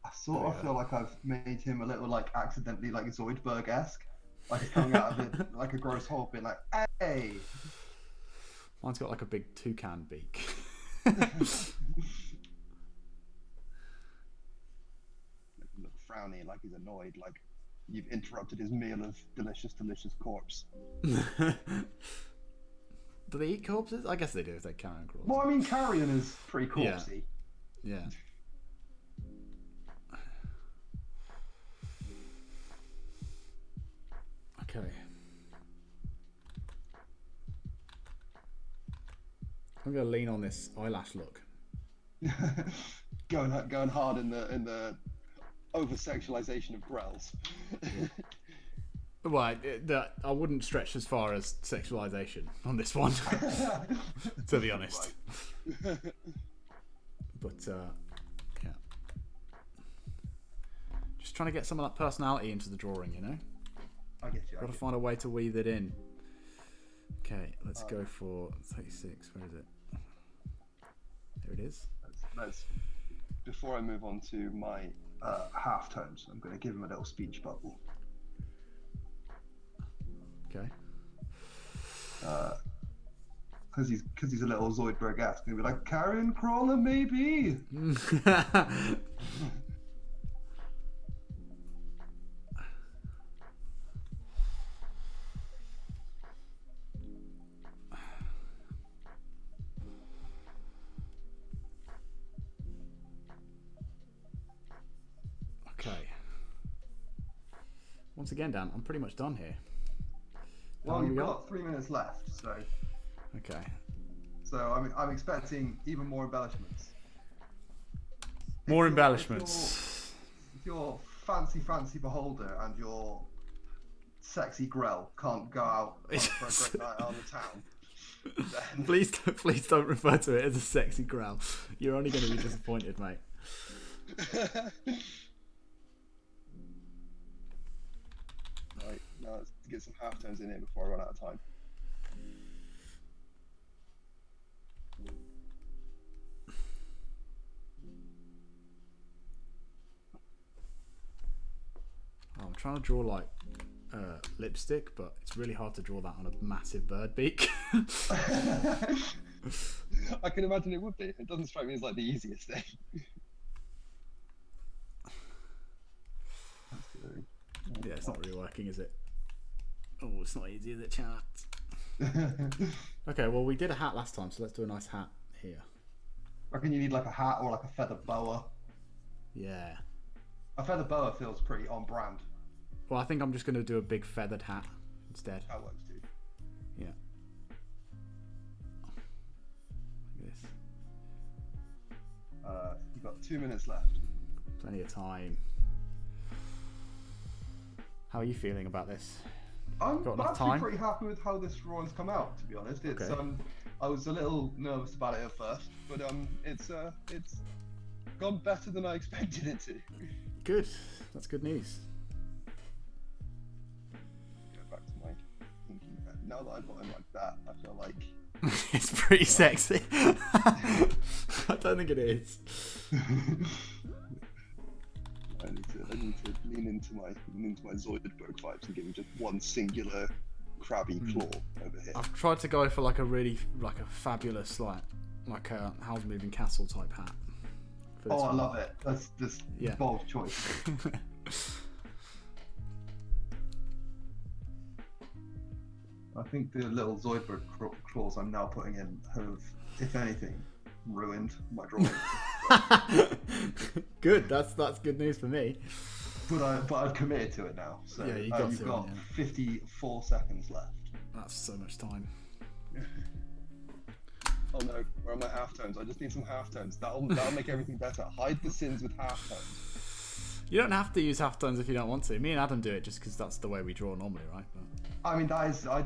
I sort of feel like I've made him a little like accidentally like Zoidberg-esque. Like he's coming out of it like a gross hole, being like, "Hey." Mine's got like a big toucan beak. Look frowny, like he's annoyed, like you've interrupted his meal of delicious corpse. Do they eat corpses? I guess they do if they're carrion crawlers. Well, I mean, carrion is pretty corpsey. Yeah. Okay. I'm gonna lean on this eyelash look. going hard in the over sexualization of Grells. Well, I wouldn't stretch as far as sexualization on this one, to be honest. But yeah, just trying to get some of that personality into the drawing, you know. I get you. Got to find a way to weave it in. Okay, let's go for 36. Where is it? There it is. Let's before I move on to my half tones, I'm going to give him a little speech bubble. Okay. Because he's a little Zoidberg-esque. He'll be like, "Carrion crawler, maybe." Okay. Once again, Dan, I'm pretty much done here. Well, you've got 3 minutes left, so Okay. I'm expecting even more embellishments. More embellishments. If your fancy beholder and your sexy Grell can't go out for a great night on the town, then... Please don't refer to it as a sexy growl. You're only going to be disappointed, mate. Right, now let's get some halftones in here before I run out of time. I'm trying to draw like lipstick, but it's really hard to draw that on a massive bird beak. I can imagine it would be. It doesn't strike me as like the easiest thing. Yeah, it's not really working, is it? Oh, it's not easy, is it, chat? Okay, well, we did a hat last time, so let's do a nice hat here. I reckon you need like a hat or like a feather boa. Yeah. A feather boa feels pretty on brand. Well, I think I'm just going to do a big feathered hat instead. That works too. Yeah. Like this. You've got 2 minutes left. Plenty of time. How are you feeling about this? I'm Got enough actually time? pretty happy with how this drawing's come out, to be honest. It's Okay. I was a little nervous about it at first, but it's gone better than I expected it to. Good. That's good news. Go back to my thinking. Now that I've got him like that, I feel like It's pretty sexy. I don't think it is. I need to lean into my Zoidberg vibes and give him just one singular crabby claw over here. I've tried to go for like a really like a fabulous like a Howl's Moving Castle type hat. for this Oh, I one. love it. That's this Yeah. bold choice. I think the little Zoidberg claws I'm now putting in have, if anything, ruined my drawing. Good. That's good news for me. But I've committed to it now. So Yeah, you got you've to, got yeah. 54 seconds left. That's so much time. Oh no, where are my halftones? I just need some halftones. That'll make everything better. Hide the sins with halftones. You don't have to use halftones if you don't want to. Me and Adam do it just because that's the way we draw normally, right? But I mean, that is I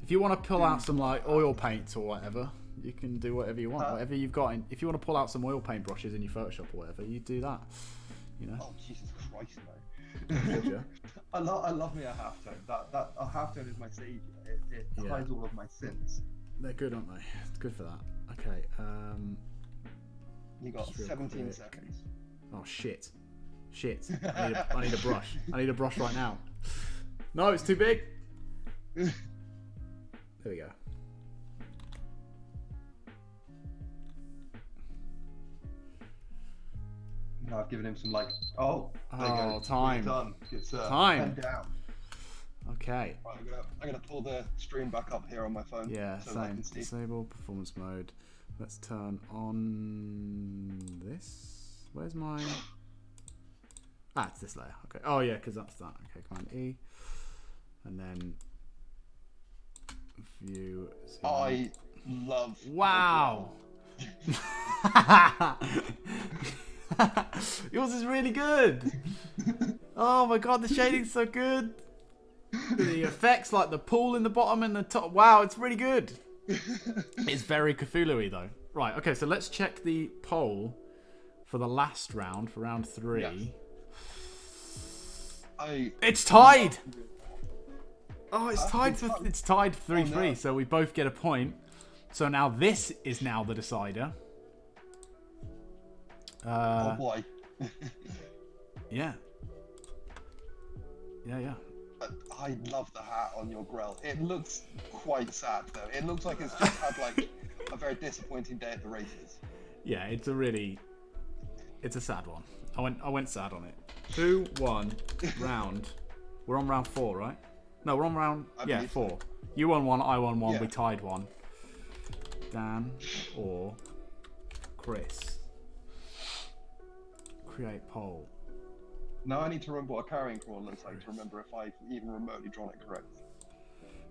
if you want to pull out some like oil paints or whatever, you can do whatever you want. Uh, Whatever you've got. If you want to pull out some oil paint brushes in your Photoshop or whatever, you do that. You know. Oh Jesus Christ, no. Would you? I love me a halftone. That a halftone is my savior. It Yeah. hides all of my sins. They're good, aren't they? It's good for that. Okay. You got Just real 17 quick. seconds. Oh shit. I need a brush. I need a brush right now. No, it's too big. There we go. Now I've given him some like. Oh, there you go. Time. Done. It's Time. pen down. Okay. Right, I'm gonna pull the stream back up here on my phone. Yeah, so that I same. can see. Disable performance mode. Let's turn on this. Where's my... Ah, it's this layer. Okay. Oh, yeah, because that's that. Okay, Command E. And then... View... I love. Wow! Yours is really good! Oh my god, the shading's so good! The effects, like the pool in the bottom and the top. Wow, it's really good! It's very Cthulhu-y though. Right, okay, so let's check the poll for the last round, for round 3. Yes. It's tied! Oh, it's tied for tied. it's tied 3-3, Oh, no. so we both get a point. So now this is now the decider. Oh boy. Yeah. Yeah. I love the hat on your grill. It looks quite sad though. It looks like it's just had like a very disappointing day at the races. Yeah, it's a sad one. I went sad on it. 2-1 round. We're on round 4, right? No, we're on round I believe so. 4. You won 1, I won 1, Yeah. we tied 1. Dan or Chris. Create poll. Now I need to remember what a carrying crawl looks like to remember if I've even remotely drawn it correctly.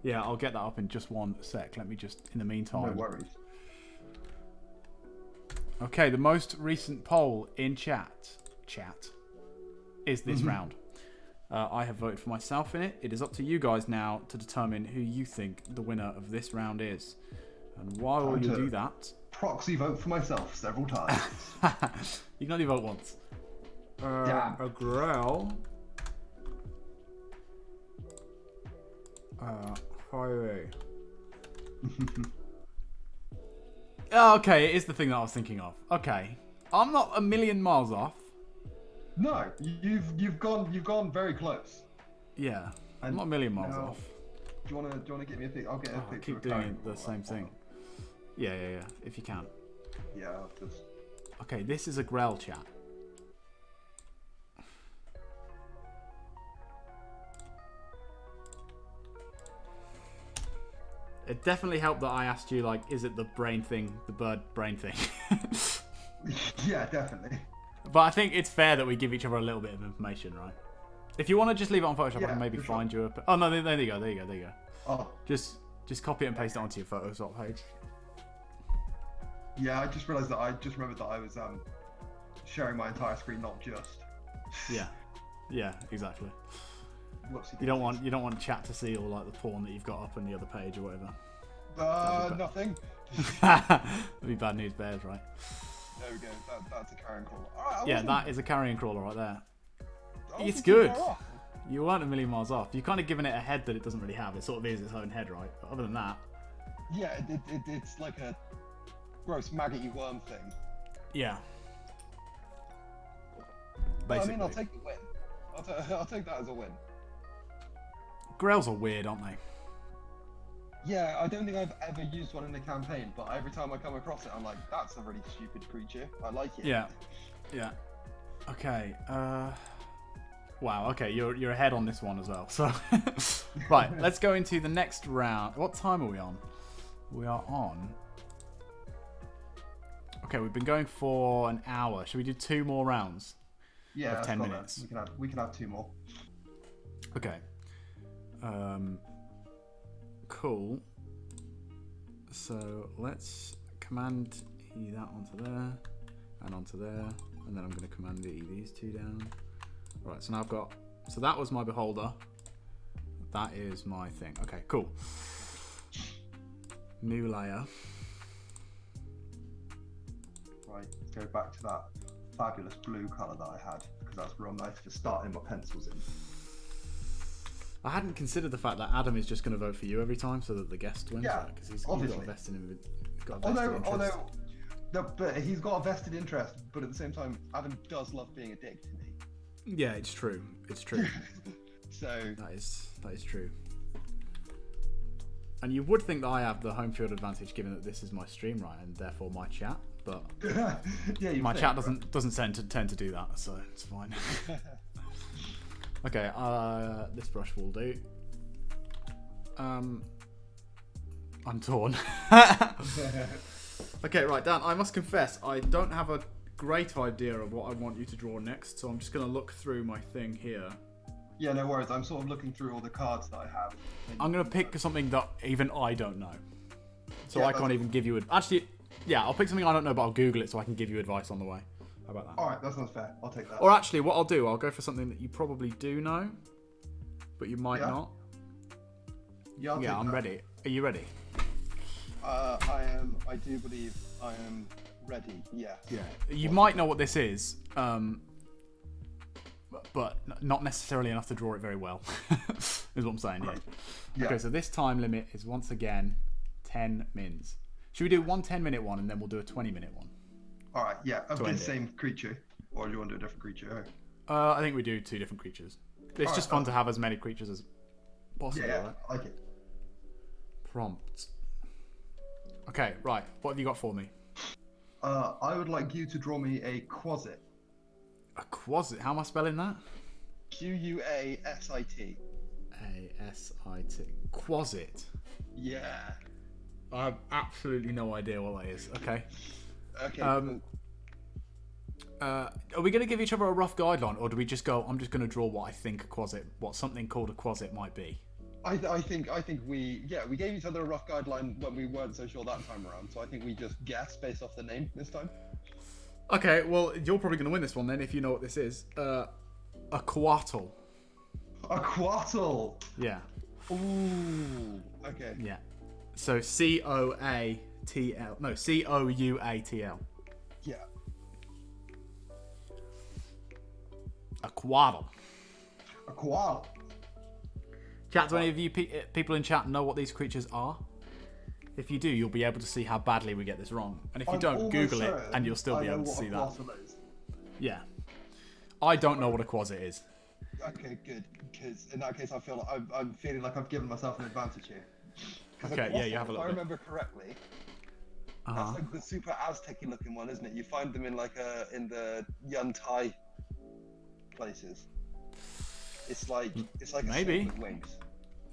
Yeah, I'll get that up in just one sec. Let me just, in the No meantime. worries. Okay, the most recent poll in chat is this round. I have voted for myself in it. It is up to you guys now to determine who you think the winner of this round is. And while you do that... Proxy vote for myself several times. You can only vote once. Damn. A Grell. Highway. Oh, okay, it is the thing that I was thinking of. Okay, I'm not a million miles off. No, you've gone very close. Yeah, I'm not a million miles now, off. Do you wanna get me a thing? I'll get a picture. Keep doing the same thing. Yeah, if you can. Yeah, I'll just... Okay, this is a Grell chat. It definitely helped that I asked you, like, is it the brain thing, the bird brain thing? Yeah, definitely. But I think it's fair that we give each other a little bit of information, right? If you want to just leave it on Photoshop, I can maybe find you a... Oh, no, there you go. Oh. Just copy it and paste it onto your Photoshop page. Yeah, I just realised that I just remembered that I was sharing my entire screen, not just. Yeah, exactly. Whoopsie. You don't want chat to see all like the porn that you've got up on the other page or whatever. Nothing. That'd be bad news bears, right? There we go. That's a carrion crawler. All right, That is a carrion crawler right there. I It's wasn't good. too far off. You weren't a million miles off. You're kind of giving it a head that it doesn't really have. It sort of is its own head, right? But other than that... Yeah, it's like a gross maggoty worm thing. Yeah. But, Basically. I mean, I'll take the win. I'll take that as a win. Grells are weird, aren't they? Yeah, I don't think I've ever used one in a campaign, but every time I come across it, I'm like, that's a really stupid creature. I like it. Yeah. Okay. Wow. Okay, you're ahead on this one as well. So, right, let's go into the next round. What time are we on? We are on. Okay, we've been going for an hour. Should we do 2 more rounds? Yeah, of 10 minutes. We can have 2 more. Okay. Cool. So let's command E that onto there and onto there, and then I'm going to command E these 2 down. Right, so now I've got, so that was my beholder. That is my thing. Okay, cool. New layer. Right, let's go back to that fabulous blue colour that I had, because that's real nice for starting my pencils in. I hadn't considered the fact that Adam is just going to vote for you every time so that the guest wins. Yeah, because he's got a vested interest. But he's got a vested interest, but at the same time, Adam does love being a dick to me. Yeah, it's true. It's true. So that is true. And you would think that I have the home field advantage, given that this is my stream, right, and therefore my chat. But yeah, my chat doesn't tend to do that, so it's fine. Okay, this brush will do. I'm torn. Okay, right, Dan, I must confess, I don't have a great idea of what I want you to draw next, so I'm just going to look through my thing here. Yeah, no worries. I'm sort of looking through all the cards that I have. I'm going to pick something that even I don't know. So yeah, I can't even give you... Actually, yeah, I'll pick something I don't know, but I'll Google it so I can give you advice on the way. How about that? Alright, that sounds fair. I'll take that. Or actually, what I'll do, I'll go for something that you probably do know, but you might not. Yeah, I'm ready. Are you ready? I do believe I am ready. Yeah. Yeah. You might know what this is, but not necessarily enough to draw it very well, is what I'm saying here. Yeah. Okay, so this time limit is once again 10 mins. Should we do one 10-minute one and then we'll do a 20-minute one? Alright, yeah, of the same creature. Or do you want to do a different creature? I think we do 2 different creatures. It's just fun to have as many creatures as possible, yeah, right? I like it. Prompt. Okay, right. What have you got for me? I would like you to draw me a Quasit. A Quasit? How am I spelling that? Quasit. A-S-I-T. Quasit. Yeah. I have absolutely no idea what that is. Okay. Okay. Are we going to give each other a rough guideline, or do we just go, I'm just going to draw what I think a Quasit, what something called a Quasit might be? I think we gave each other a rough guideline when we weren't so sure that time around, so I think we just guessed based off the name this time. Okay, well, you're probably going to win this one then if you know what this is. A quattle. A quattle. Yeah. Ooh. Okay. Yeah. So C-O-A-T-L. No, C-O-U-A-T-L. Yeah. A quattle. A quattle. Chat, do any of you people in chat know what these creatures are? If you do, you'll be able to see how badly we get this wrong. And if you don't, Google it and you'll still be able to see that. Yeah. I don't know what a quasit is. Okay, good. Because in that case, I feel like I'm feeling like I've given myself an advantage here. Okay, yeah, you have a little If I bit. remember correctly, that's like the super Aztec-y looking one, isn't it? You find them in like in the Yantai places. It's like a Maybe. snake with wings.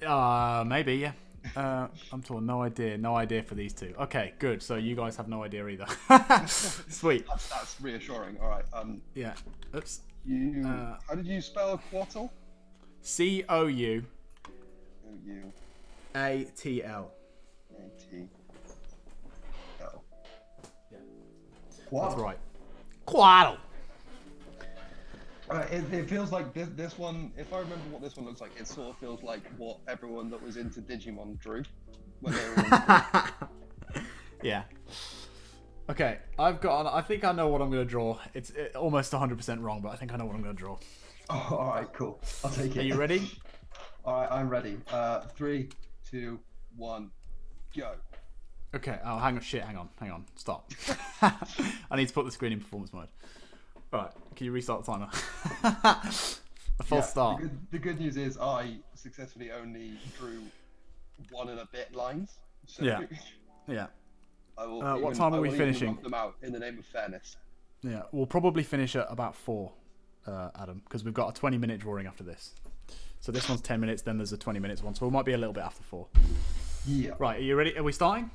Maybe, yeah. I'm told no idea for these two. Okay, good. So you guys have no idea either. Sweet. That's reassuring. All right. Yeah. Oops. How did you spell quattle? C-O-U. U A-T-L. A-T-L. Yeah. Quattle. That's right. Quattle. It feels like this one. If I remember what this one looks like, it sort of feels like what everyone that was into Digimon drew when they were. Yeah. Okay, I think I know what I'm going to draw. It's almost 100% wrong, but I think I know what I'm going to draw. Oh, all right, cool. I'll take it. Are you ready? All right, I'm ready. 3, 2, 1, go. Okay. Oh, hang on. Stop. I need to put the screen in performance mode. All right. Can you restart the timer? A false start. The good news is I successfully only drew 1 and a bit lines. So Yeah. Yeah. What time I are we will even finishing? knock them out in the name of fairness. Yeah. We'll probably finish at about 4, Adam, because we've got a 20-minute drawing after this. So this one's 10 minutes, then there's a 20-minute one, so we might be a little bit after 4. Yeah. Right. Are you ready? Are we starting?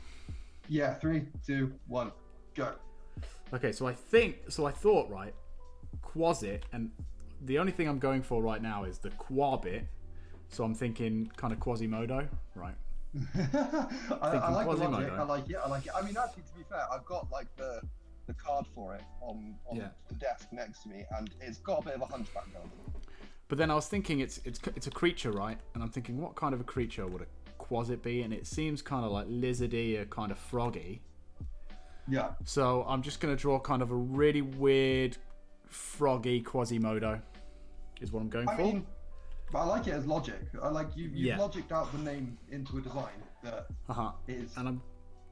Yeah. 3, 2, 1, go. Okay. So I thought, right, quasit, and the only thing I'm going for right now is the qua bit. So I'm thinking kind of Quasimodo, right? I like the logic. I like it. I mean, actually, to be fair, I've got like the card for it on the desk next to me, and it's got a bit of a hunchback going. But then I was thinking it's a creature, right? And I'm thinking, what kind of a creature would a quasit be? And it seems kind of like lizardy or kind of froggy. Yeah. So I'm just gonna draw kind of a really weird, froggy Quasimodo. Is what I'm going for. Mean, but I like it as logic. I like you've logicked out the name into a design that is. And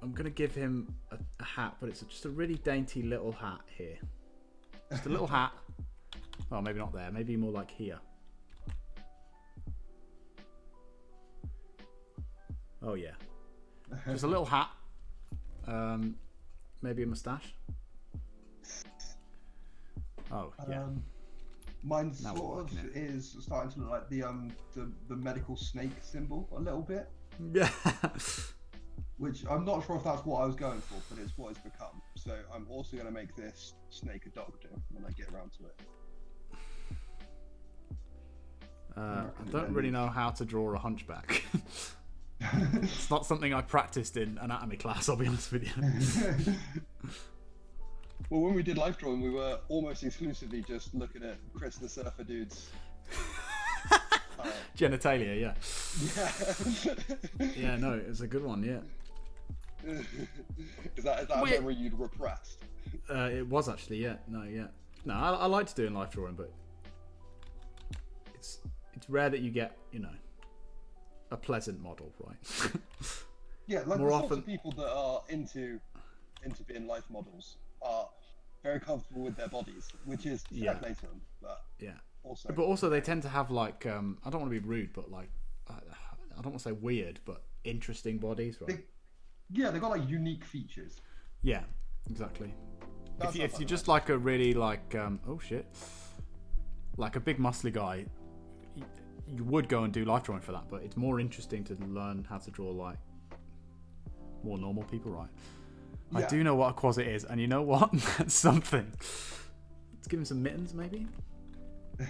I'm gonna give him a hat, but it's just a really dainty little hat here. Just a little hat. Well, maybe not there. Maybe more like here. Oh yeah. Just a little hat. Maybe a moustache. Oh yeah. Mine sort of is starting to look like the medical snake symbol a little bit. Yeah. Which I'm not sure if that's what I was going for, but it's what it's become. So I'm also going to make this snake a doctor when I get around to it. I don't really know how to draw a hunchback. It's not something I practiced in anatomy class, I'll be honest with you. Well, when we did live drawing, we were almost exclusively just looking at Chris the Surfer dude's genitalia, yeah. Yeah. Yeah, no, it's a good one, yeah. Is that a memory you'd repressed? It was actually, yeah. No, I liked doing live drawing, but it's rare that you get, a pleasant model, right? Yeah, like more the often sorts of people that are into being life models are very comfortable with their bodies, which is fair play to them. But yeah, also, but also they tend to have like I don't want to be rude, but like I don't want to say weird, but interesting bodies, right? They've got like unique features. Yeah, exactly. If you're just like a really like oh shit, like a big muscly guy, you would go and do life drawing for that, but it's more interesting to learn how to draw like more normal people, right? Yeah. I do know what a quasit is, and you know what? That's something. Let's give him some mittens, maybe? Okay.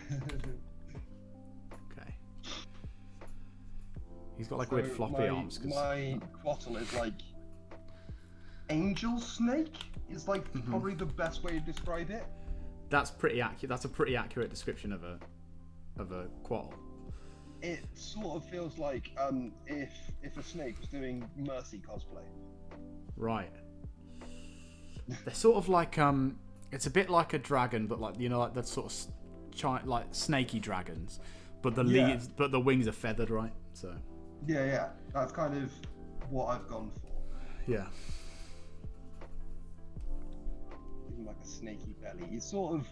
He's got like weird floppy arms. My quattle is like angel snake It's like probably the best way to describe it. That's pretty accurate. That's a pretty accurate description of a quaddle. It sort of feels like if a snake was doing Mercy cosplay. Right. They're sort of like it's a bit like a dragon, but like like that sort of like snaky dragons, but the leaves, but the wings are feathered, right? So. Yeah, that's kind of what I've gone for. Yeah. Even like a snaky belly. He sort of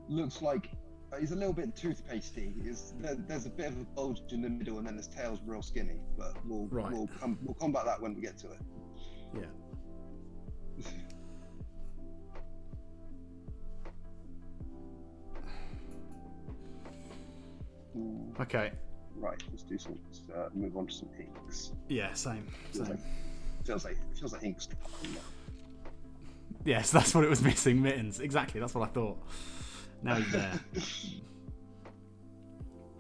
looks like he's a little bit toothpastey. There's a bit of a bulge in the middle, and then his tail's real skinny. But we'll combat that when we get to it. Yeah. Okay. Right, let's move on to some inks. Yeah, same. Feels like inks. Yes, that's what it was missing. Mittens. Exactly. That's what I thought. Now he's there.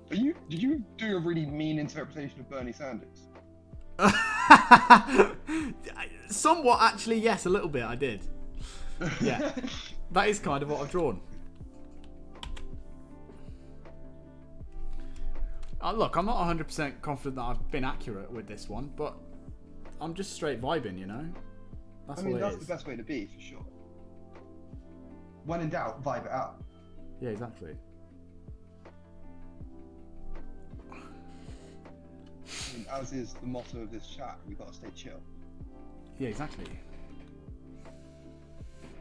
Did you do a really mean interpretation of Bernie Sanders? Somewhat, actually. Yes, a little bit. I did. Yeah, that is kind of what I've drawn. Look, I'm not 100% confident that I've been accurate with this one, but I'm just straight vibing, That's the best way to be, for sure. When in doubt, vibe it out. Yeah, exactly. As is the motto of this chat, we gotta stay chill. Yeah, exactly.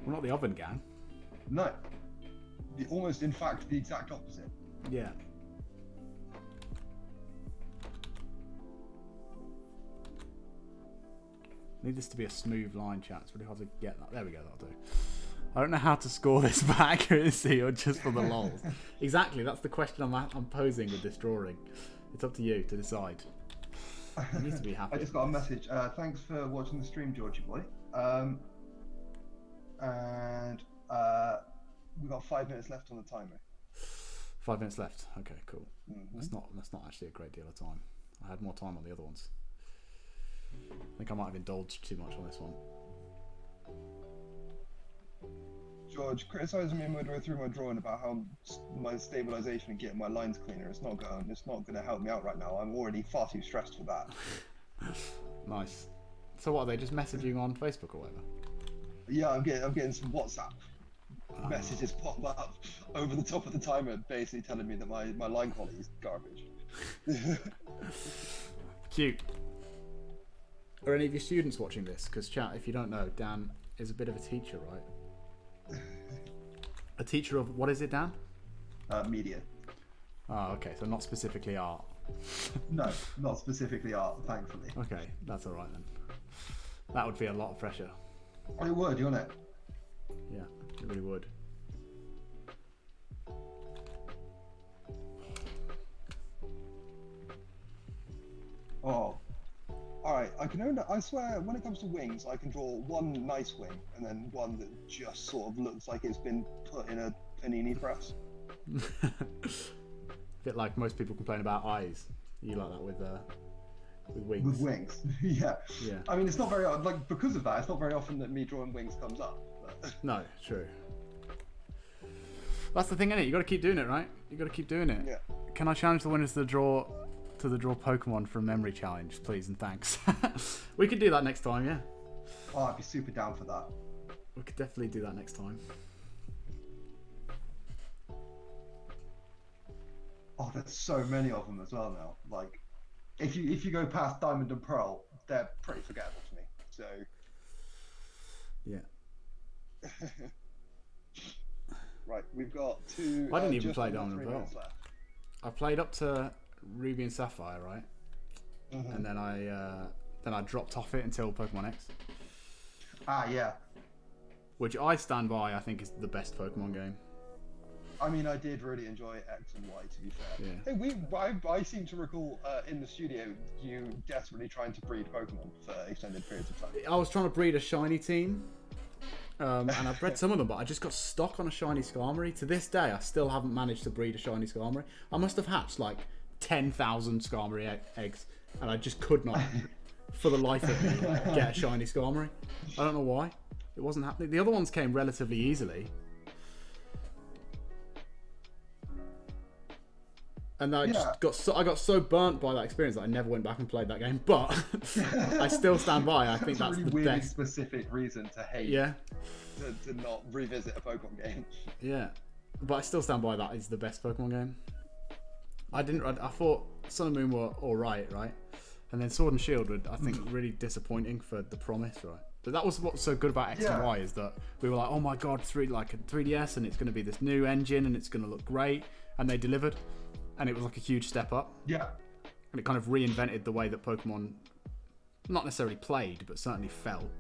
We're not the oven gang. No. Almost, in fact, the exact opposite. Yeah. Need this to be a smooth line, chat. It's really hard to get that. There we go, that'll do. I don't know how to score this for accuracy or just for the lols. Exactly, that's the question I'm posing with this drawing. It's up to you to decide. You need to be happy. I just got a message. Thanks for watching the stream, Georgie boy. We've got 5 minutes left on the timer. 5 minutes left. Okay, cool. Mm-hmm. That's not actually a great deal of time. I had more time on the other ones. I think I might have indulged too much on this one. George, criticising me midway through my drawing about how my stabilisation and getting my lines cleaner. It's not going to help me out right now. I'm already far too stressed for that. Nice. So what, are they just messaging on Facebook or whatever? Yeah, I'm getting some WhatsApp messages pop up over the top of the timer, basically telling me that my line quality is garbage. Cute. Are any of your students watching this? Because chat, if you don't know, Dan is a bit of a teacher, right? A teacher of, what is it, Dan? Media. Oh, okay, so not specifically art. No, not specifically art, thankfully. Okay, that's alright then. That would be a lot of pressure. It would, you it? Yeah, it really would. Oh. Alright, I swear, when it comes to wings, I can draw one nice wing, and then one that just sort of looks like it's been put in a panini press. A bit like most people complain about eyes. You like that with wings? With wings, yeah. Yeah. I mean, it's not very, because of that, it's not very often that me drawing wings comes up. But... No, true. That's the thing, innit? You got to keep doing it, right? You got to keep doing it. Yeah. Can I challenge the winners to draw Pokemon from memory challenge, please and thanks? We could do that next time, yeah. Oh, I'd be super down for that. We could definitely do that next time. Oh, there's so many of them as well now. Like, if you go past Diamond and Pearl, they're pretty forgettable to me. So. Yeah. Right, we've got two. I didn't even play Diamond and Pearl. I played up to Ruby and Sapphire, right? Mm-hmm. And then I dropped off it until Pokemon X. Ah, yeah. Which I stand by. I think is the best Pokemon game. I mean, I did really enjoy X and Y, to be fair. Yeah. Hey, I seem to recall in the studio you desperately trying to breed Pokemon for extended periods of time. I was trying to breed a shiny team, and I've bred some of them, but I just got stuck on a shiny Skarmory. To this day, I still haven't managed to breed a shiny Skarmory. I must have hatched like 10,000 Skarmory eggs, and I just could not, for the life of me, get a shiny Skarmory. I don't know why. It wasn't happening. The other ones came relatively easily. And I got so burnt by that experience that I never went back and played that game. But I still stand by. I think that's a really the weirdly best. specific reason to hate. Yeah. To not revisit a Pokemon game. Yeah, but I still stand by that. It's the best Pokemon game. I thought Sun and Moon were all right, and then Sword and Shield were, I think, really disappointing for the promise, right? But that was what's so good about X and Y is that we were like, oh my god, 3DS, and it's going to be this new engine, and it's going to look great, and they delivered. And it was like a huge step up. Yeah. And it kind of reinvented the way that Pokemon not necessarily played, but certainly felt.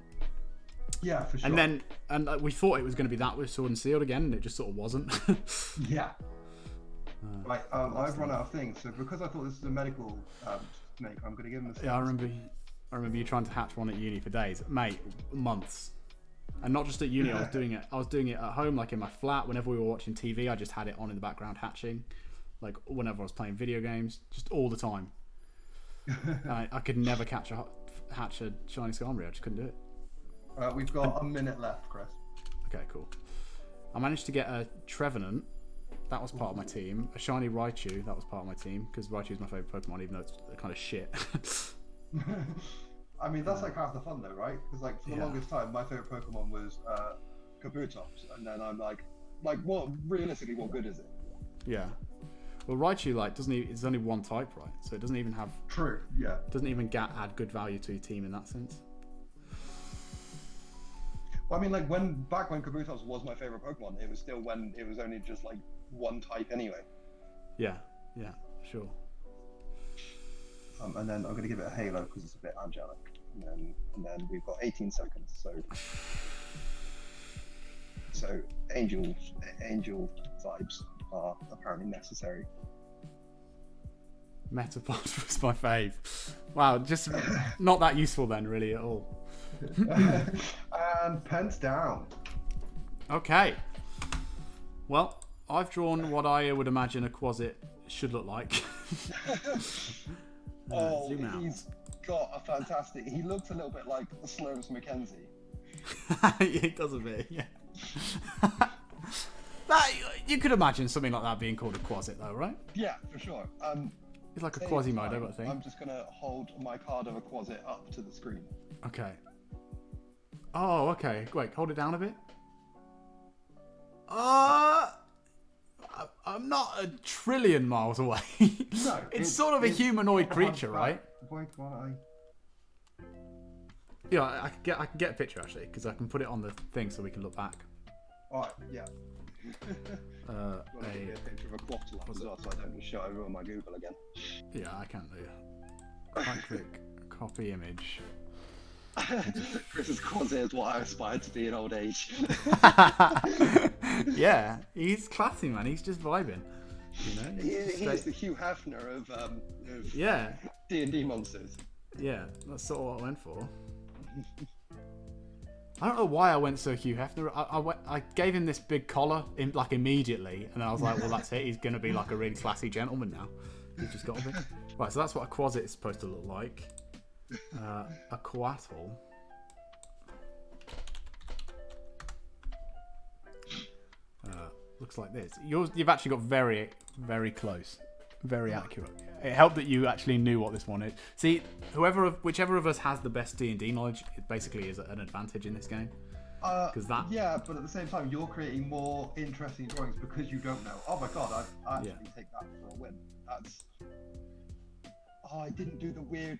Yeah, for sure. And then we thought it was going to be that with Sword and Shield again, and it just sort of wasn't. Yeah. Right, I've run out of things. So because I thought this was a medical snake, I'm going to give him a... Yeah, I remember you trying to hatch one at uni for days. Mate, months. And not just at uni, I was doing it at home, like in my flat. Whenever we were watching TV, I just had it on in the background hatching. Like whenever I was playing video games, just all the time. I could never hatch a shiny Skarmory. I just couldn't do it. We've got a minute left, Chris. Okay, cool. I managed to get a Trevenant. That was part of my team. A shiny Raichu. That was part of my team because Raichu is my favorite Pokemon, even though it's kind of shit. I mean, that's like half the fun, though, right? Because like for the longest time, my favorite Pokemon was Kabutops, and then I'm like, what? Realistically, what good is it? Yeah. Well, Raichu it's only one type, right? So it doesn't even have. True. Yeah. Doesn't even add good value to your team in that sense. Well, I mean, like back when Kabutops was my favorite Pokemon, it was still when it was only just like one type anyway. Yeah. Yeah. Sure. And then I'm going to give it a Halo because it's a bit angelic. And then we've got 18 seconds. So angel vibes are apparently necessary. Metapod was my fave. Wow, just not that useful then, really, at all. And pens down. Okay. Well, I've drawn what I would imagine a Quasit should look like. He's got a fantastic... He looks a little bit like the Slurms Mackenzie. He does a bit, yeah. You could imagine something like that being called a Quasit, though, right? Yeah, for sure. It's like a Quasimodo, I think. I'm just going to hold my card of a Quasit up to the screen. Okay. Oh, okay. Wait, hold it down a bit. I'm not a trillion miles away. No, it's sort of a humanoid creature, right? Wait, why? Yeah, I can get a picture actually because I can put it on the thing so we can look back. Alright, yeah. A picture of a Quattleap as well, so I don't just show it on my Google again. Yeah, I can do. Right click, copy image. Chris's Quasit is what I aspire to be in old age. Yeah, he's classy, man. He's just vibing. You know, he's the Hugh Hefner of yeah, D&D monsters. Yeah, that's sort of what I went for. I don't know why I went so Hugh Hefner. I gave him this big collar immediately, and then I was like, well, that's it. He's going to be like a really classy gentleman now. He's just got to be. Right, so that's what a Quasit is supposed to look like. A Quattl. Looks like this. You've actually got very, very close. Very accurate. It helped that you actually knew what this one is. See, whichever of us has the best D&D knowledge, it basically is an advantage in this game. Yeah, but at the same time, you're creating more interesting drawings because you don't know. Oh my god, I actually take that for a win. That's... Oh, I didn't do the weird,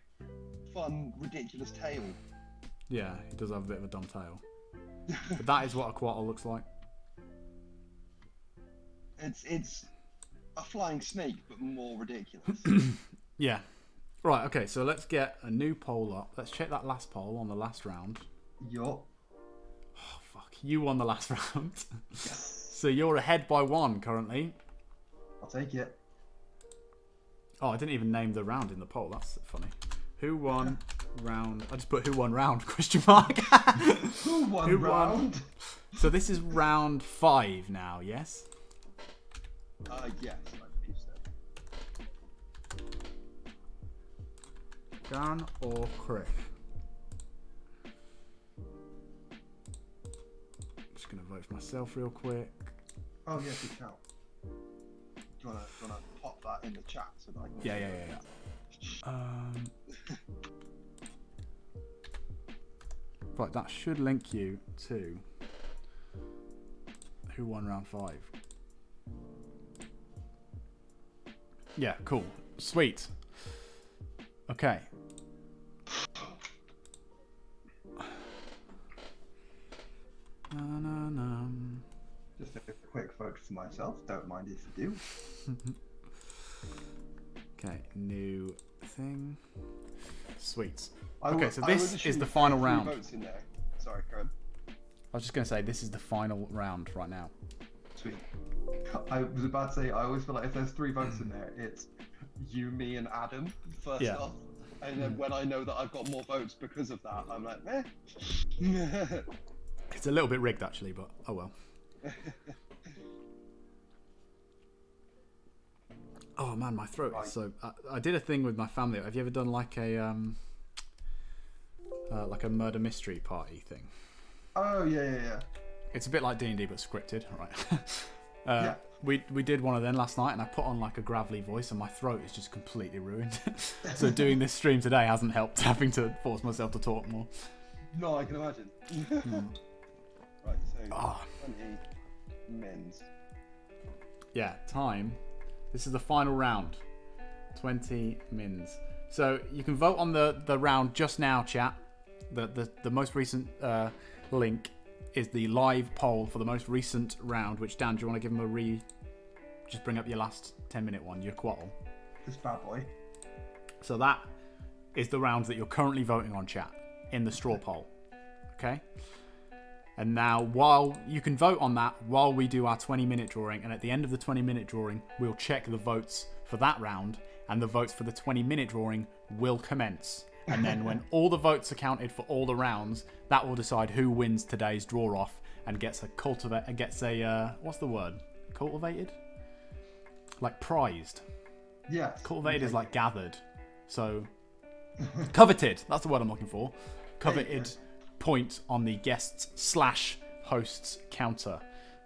fun, ridiculous tail. Yeah, he does have a bit of a dumb tail. But that is what a Quattl looks like. It's a flying snake, but more ridiculous. Yeah. Right, okay, so let's get a new poll up. Let's check that last poll on the last round. Yup. Oh, fuck. You won the last round. Yes. So you're ahead by 1 currently. I'll take it. Oh, I didn't even name the round in the poll. That's funny. Who won round... I just put who won round, question mark. Who won round? So this is round 5 now, yes? Yes, I believe so. Dan or Chris? for myself real quick. Oh yeah, good shout. Do you wanna pop that in the chat so that I can? Yeah. Right, that should link you to who won round 5. Yeah, cool. Sweet. Okay. Just a quick photo for myself. Don't mind if you do. Okay, new thing. Sweet. I Okay, would- so I would this assume is the there are final 3 round. votes in there. Sorry, Karen. I was just going to say, this is the final round right now. Sweet. I was about to say, I always feel like if there's 3 votes in there, it's you, me, and Adam first Yeah. off. And then when I know that I've got more votes because of that, I'm like, meh. It's a little bit rigged, actually, but oh well. Oh man, my throat is so. I did a thing with my family. Have you ever done like a murder mystery party thing? Oh yeah. It's a bit like D&D but scripted, right? Yeah. We did one of them last night, and I put on like a gravelly voice, and my throat is just completely ruined. So doing this stream today hasn't helped. Having to force myself to talk more. No, I can imagine. Right, so 20 mins. Yeah, time. This is the final round. 20 mins. So you can vote on the round just now, chat. The most recent link is the live poll for the most recent round, which, Dan, do you want to give him a just bring up your last 10-minute one, your quattle. This bad boy. So that is the rounds that you're currently voting on, chat, in the straw poll. Okay? And now, while you can vote on that while we do our 20-minute drawing, and at the end of the 20-minute drawing, we'll check the votes for that round, and the votes for the 20-minute drawing will commence. And then when all the votes are counted for all the rounds, that will decide who wins today's draw off and gets a what's the word? Cultivated? Like prized. Yes. Cultivated is like gathered. So coveted, that's the word I'm looking for. Coveted point on the guests/hosts counter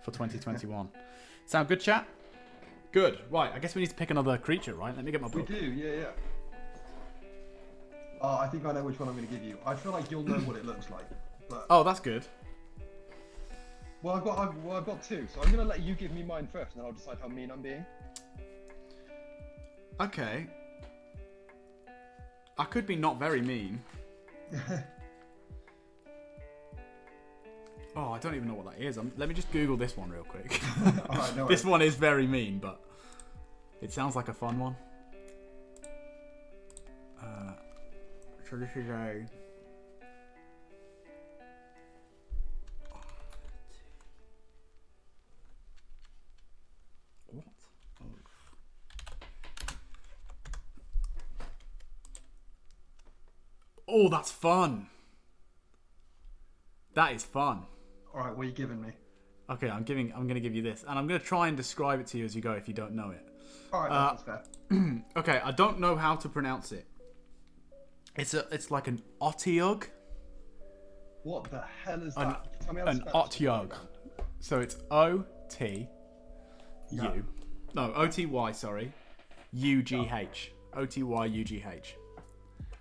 for 2021. Sound good, chat? Good. Right, I guess we need to pick another creature, right? Let me get my We book. do, yeah. Oh, I think I know which one I'm going to give you. I feel like you'll know what it looks like. But Oh, that's good. well, I've got 2, so I'm going to let you give me mine first, and then I'll decide how mean I'm being. Okay. I could be not very mean. Oh, I don't even know what that is. Let me just Google this one real quick. Alright, no This worries. one is very mean, but it sounds like a fun one. So this is a... What? Oh, that's fun. That is fun. Alright, what are you giving me? Okay, I'm gonna give you this, and I'm gonna try and describe it to you as you go if you don't know it. Alright, that's fair. Okay, I don't know how to pronounce it. It's like an Otyugh. What the hell is that? Tell me how to An spell it. Otyugh. So it's O-T-U. Yeah. No, O-T-Y, sorry. U-G-H. O-T-Y-U-G-H.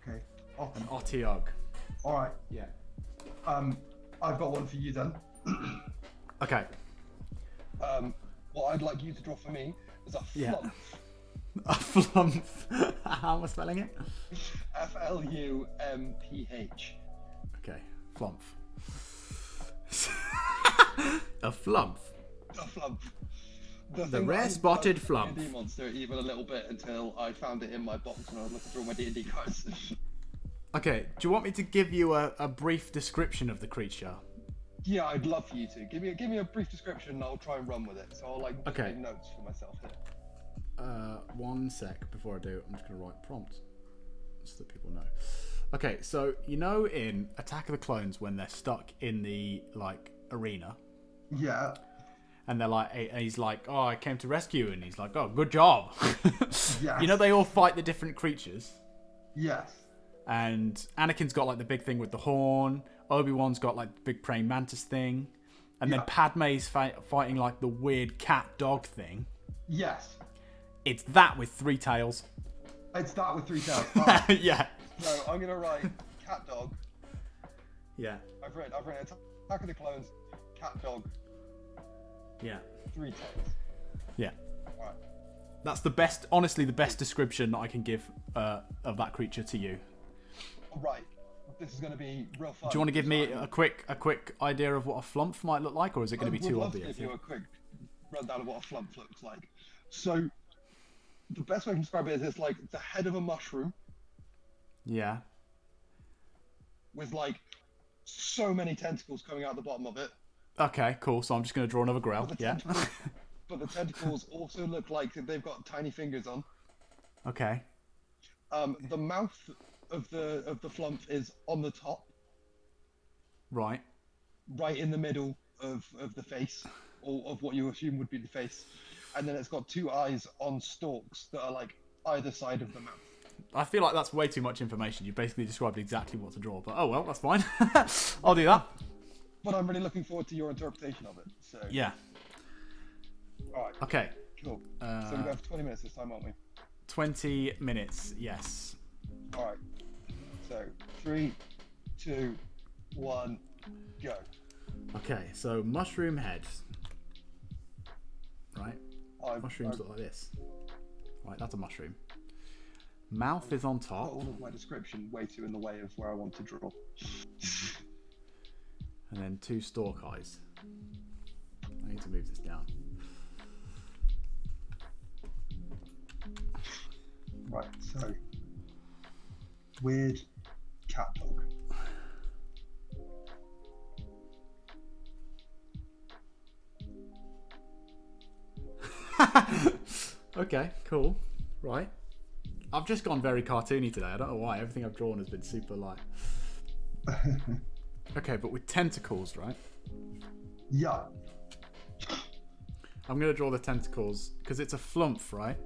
Okay. An Otyugh. Alright. Yeah. I've got one for you then. Okay. What I'd like you to draw for me is a Yeah. flump. A flump. How am I spelling it? F-L-U-M-P-H. Okay. Flump. A flump. The flump. The thing that rare I spotted liked flump. D&D monster even a little bit until I found it in my box when I was looking through all my D&D cards. Okay, do you want me to give you a brief description of the creature? Yeah, I'd love for you to. Give me a brief description and I'll try and run with it. So I'll just Okay. make notes for myself here. 1 sec before I do. I'm just going to write prompt so that people know. Okay, so you know in Attack of the Clones when they're stuck in the like arena Yeah. and they're like, and he's like, "Oh, I came to rescue," and he's like, "Oh, good job." Yes. You know they all fight the different creatures, Yes. and Anakin's got like the big thing with the horn. Obi-Wan's got like the big praying mantis thing. and then Padme's fighting like the weird cat dog thing. Yes. It's that with 3 tails. It's that with 3 tails. Right. Yeah. So I'm gonna write cat dog. Yeah. I've written Attack of the Clones, cat dog, Yeah. 3 tails. Yeah. Right. That's the best, honestly, the best description that I can give of that creature to you. Right. This is gonna be real fun. Do you want to give me a quick idea of what a flump might look like, or is it going to be too obvious? I would love to give you a quick rundown of what a flump looks like. So, the best way to describe it is it's like the head of a mushroom Yeah. with like so many tentacles coming out the bottom of it. Okay, cool. So I'm just going to draw another Grell. Yeah. But the tentacles also look like they've got tiny fingers on. Okay. The mouth of the flump is on the top, Right. right in the middle of the face, or of what you assume would be the face, and then it's got 2 eyes on stalks that are like either side of the mouth. I feel like that's way too much information. You basically described exactly what to draw, but oh well, that's fine. I'll do that. But I'm really looking forward to your interpretation of it. So Yeah. all right, Okay. cool. So we have 20 minutes this time, aren't we? 20 minutes. Yes. All right. So 3, 2, 1, go. Okay. So mushroom head. Right. Mushrooms look like this. Right. That's a mushroom. Mouth is on Put top. all of my description way too in the way of where I want to draw. And then 2 stalk eyes. I need to move this down. Right, so weird cat dog. Okay, cool. Right. I've just gone very cartoony today. I don't know why. Everything I've drawn has been super light. Okay, but with tentacles, right? Yeah. I'm going to draw the tentacles because it's a flump, right?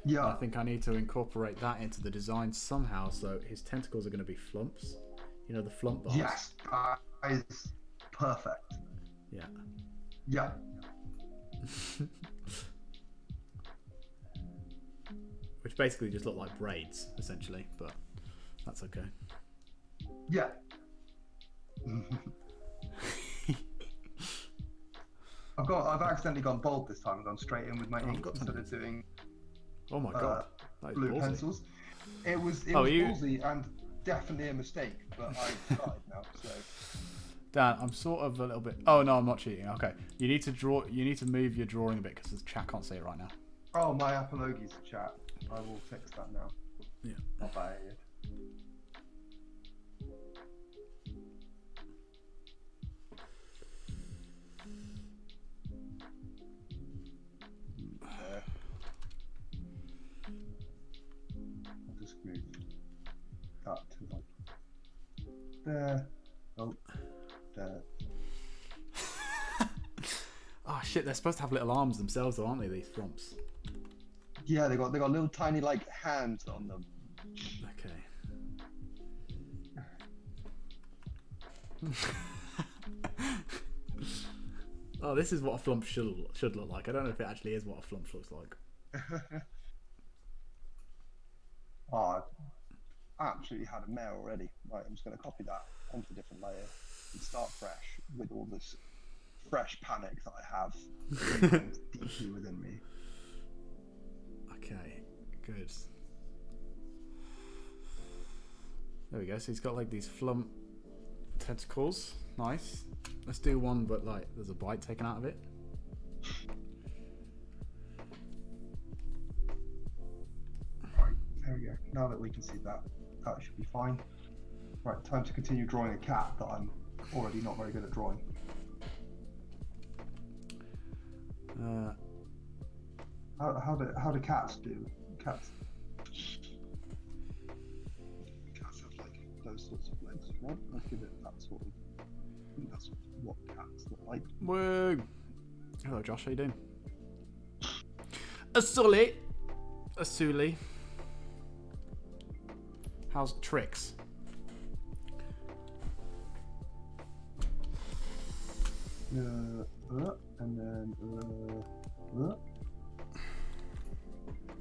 Yeah. I think I need to incorporate that into the design somehow. So his tentacles are going to be flumps. You know, the flump bars? Yes, that is perfect. Yeah. Yeah. Which basically just look like braids, essentially, but that's okay. Yeah. I've accidentally gone bold this time. I've gone straight in with my ink instead of doing Oh my god. That is blue ballsy. pencils. It was you- ballsy and definitely a mistake, but I've tried now, so. Dan, I'm sort of a little bit... Oh, no, I'm not cheating. Okay. You need to draw. You need to move your drawing a bit because the chat can't see it right now. Oh, my apologies, chat. I will fix that now. Yeah. Not bad. I'll just move that to like there. Oh, there. Oh, shit. They're supposed to have little arms themselves, though, aren't they, these flumps? Yeah, they got little tiny like hands on them. Okay. Oh, this is what a flump should look like. I don't know if it actually is what a flump looks like. Oh, I absolutely had a mare already. Right, I'm just going to copy that onto a different layer and start fresh with all this fresh panic that I have deeply within me. Okay, good. There we go. So he's got like these flump tentacles. Nice. Let's do one, but like there's a bite taken out of it. Right, there we go. Now that we can see that, that should be fine. Right, time to continue drawing a cat that I'm already not very good at drawing. How do cats do? Cats have like those sorts of legs, right? I'll give it that sort of. I think that's what cats look like. Woo! Hello, Josh. How you doing? Asuli. How's tricks? And then.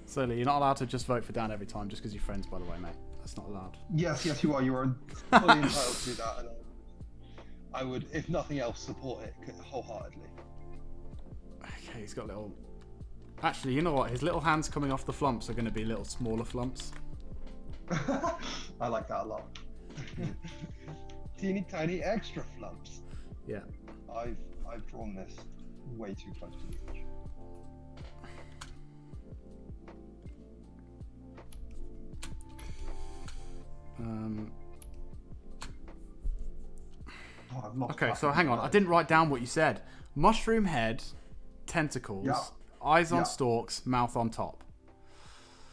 Slowly, you're not allowed to just vote for Dan every time just because you're friends, by the way, mate. That's not allowed. Yes, you are. You are fully entitled to do that, and I would, if nothing else, support it wholeheartedly. Okay, he's got little... Actually, you know what? His little hands coming off the flumps are going to be little smaller flumps. I like that a lot. Teeny tiny extra flumps. Yeah. I've drawn this way too close to the edge. Oh, I've lost Okay, track so of hang the on. I colours. didn't write down what you said. Mushroom head, tentacles, Yeah. eyes on Yeah. stalks, mouth on top.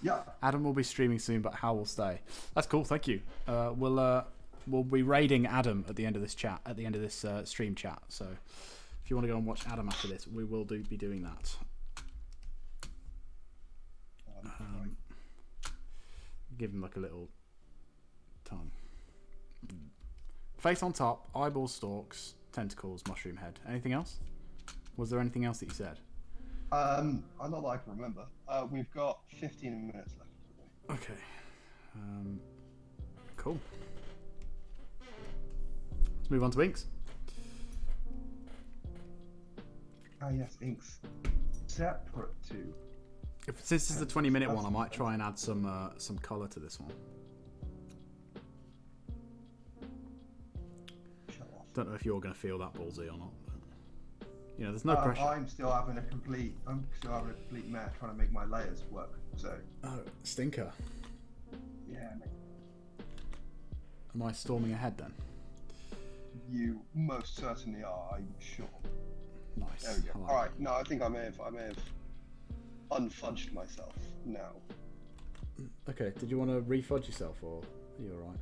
Yeah. Adam will be streaming soon, but Hal will stay. That's cool. Thank you. We'll be raiding Adam at the end of this chat, at the end of this stream chat. So if you want to go and watch Adam after this, we will be doing that. Give him like a little tongue. Face on top, eyeball stalks, tentacles, mushroom head. Anything else? Was there anything else that you said? Not that I can remember. We've got 15 minutes left. Okay. Cool. Let's move on to inks. Ah, yes, inks. Separate to. Since this is a 20-minute one, I might try and add some colour to this one. Shut off. Don't know if you're going to feel that ballsy or not. But, you know, there's no pressure. I'm still having a complete mess trying to make my layers work. So. Oh, stinker. Yeah, mate. Am I storming ahead then? You most certainly are. I'm sure. Nice. There we go. I like All right. No, I think I may have unfudged myself now. it. Okay. Did you want to refudge yourself, or are you alright?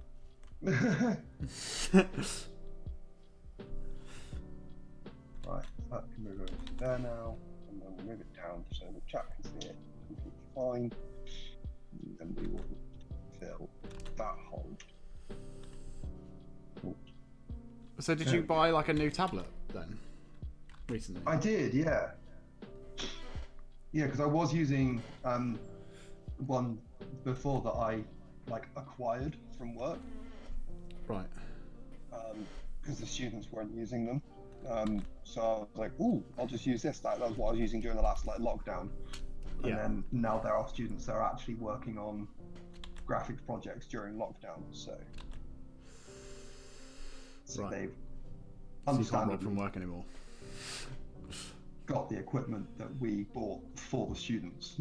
Right, that can move over to there now, and then we'll move it down so the chat can see it completely fine. And then we will fill that hole. So did you buy like a new tablet then recently? I did, yeah. Yeah, because I was using one before that I acquired from work. Right. Because the students weren't using them. So I was like, ooh, I'll just use this. That was what I was using during the last lockdown. And Yeah. then now there are students that are actually working on graphics projects during lockdown. So Right. they've So you can't work understandably from work anymore. got the equipment that we bought for the students.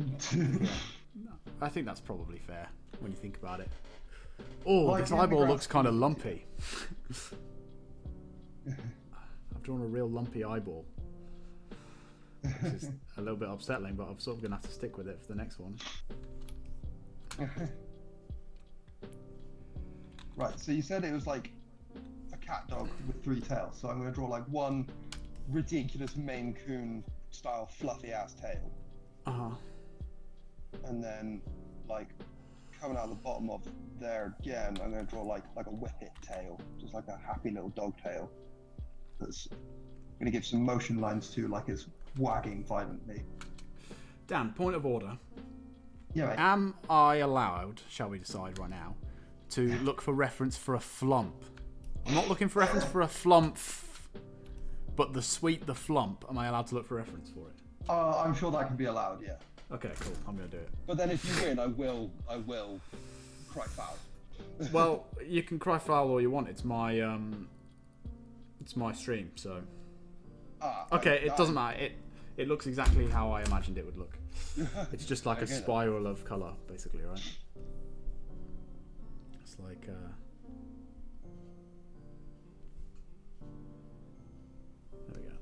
I think that's probably fair when you think about it. Oh, Like, this in the eyeball grand looks kind of scheme of lumpy. I've drawn a real lumpy eyeball. Which is a little bit upsetting, but I'm sort of going to have to stick with it for the next one. Right, so you said it was like a cat dog with 3 tails. So I'm going to draw like one ridiculous Maine Coon style fluffy ass tail. Uh-huh. And then like coming out of the bottom of there again, I'm going to draw like a whippet tail, just like a happy little dog tail. That's going to give some motion lines too, like it's wagging violently. Dan, point of order. Yeah, mate. Am I allowed, shall we decide right now, to look for reference for a flump? I'm not looking for reference for a flump, but the flump. Am I allowed to look for reference for it? I'm sure that can be allowed, yeah. Okay, cool. I'm going to do it. But then if you win, I will cry foul. Well, you can cry foul all you want. It's my stream, so. Okay, it doesn't matter. It looks exactly how I imagined it would look. It's just like a Okay, then. spiral of colour, basically, right? It's like there we go.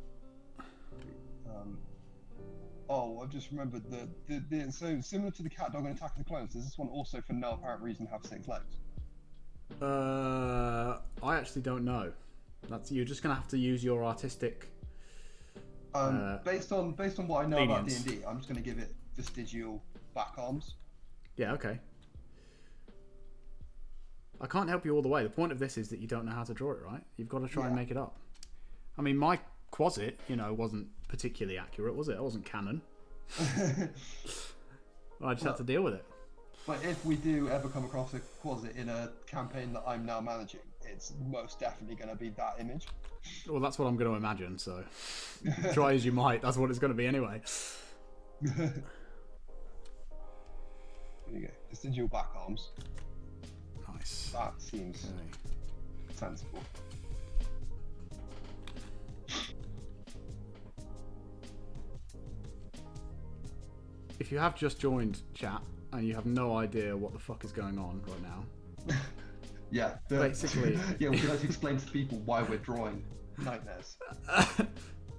Oh, I've just remembered so similar to the cat dog and Attack of the Clones, does this one also for no apparent reason have 6 legs? I actually don't know. You're just gonna have to use your artistic. Based on what I know Lenience. about D&D, I'm just going to give it vestigial back arms. Yeah, okay. I can't help you all the way. The point of this is that you don't know how to draw it, right? You've got to try and Yeah. make it up. I mean, my Quasit, wasn't particularly accurate, was it? It wasn't canon. I just had to deal with it. But if we do ever come across a Quasit in a campaign that I'm now managing, it's most definitely going to be that image. Well, that's what I'm going to imagine, so try as you might, that's what it's going to be anyway. There you go. Just into your back arms. Nice. That seems Okay. sensible. If you have just joined chat and you have no idea what the fuck is going on right now, Yeah. Basically. Yeah, we can actually explain to people why we're drawing nightmares.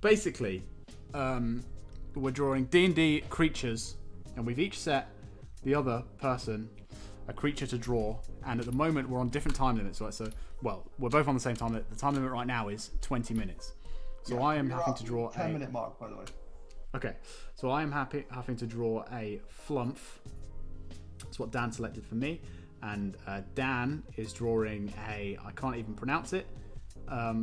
basically, we're drawing D&D creatures, and we've each set the other person a creature to draw, and at the moment we're on different time limits, right? So, well, we're both on the same time limit. The time limit right now is 20 minutes. So Yeah, I am you're having at to draw 10-minute mark, by the way. Okay, so I am having to draw a flumph. That's what Dan selected for me. And Dan is drawing I can't even pronounce it. I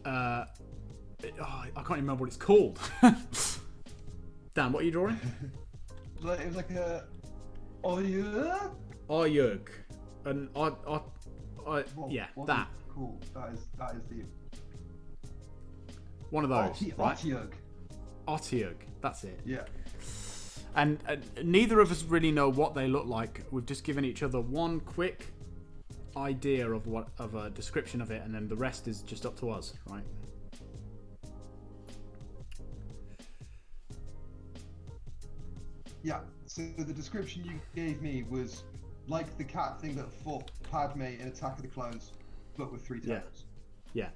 can't remember what it's called. Dan, what are you drawing? It was like a... Oh, yeah? Ayurg. And yeah, What that. is cool. That is the... One of those, right? Otyug. Otyug, that's it. Yeah. And neither of us really know what they look like. We've just given each other one quick idea of a description of it, and then the rest is just up to us, right? Yeah. So the description you gave me was like the cat thing that fought Padme in Attack of the Clones, but with 3 tails. Yeah.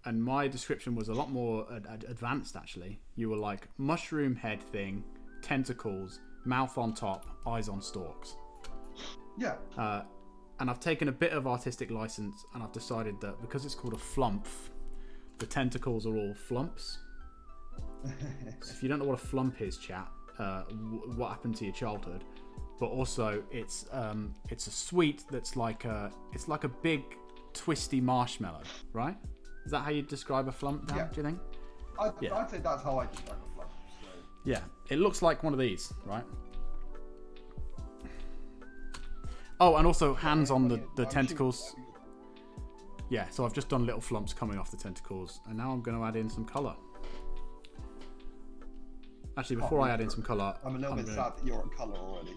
And my description was a lot more advanced, actually. You were like, mushroom head thing, tentacles, mouth on top, eyes on stalks. Yeah. And I've taken a bit of artistic license, and I've decided that because it's called a flumph, the tentacles are all flumps. So if you don't know what a flump is, chat, what happened to your childhood? But also, it's a sweet that's like it's like a big twisty marshmallow, right? Is that how you describe a flump, Dan, Yeah. do you think? I'd say that's how I describe a flump. So. Yeah, it looks like one of these, right? Oh, and also hands on the tentacles. Yeah, so I've just done little flumps coming off the tentacles, and now I'm going to add in some colour. Actually, before I add in some colour... I'm a little bit sad that you're at colour already.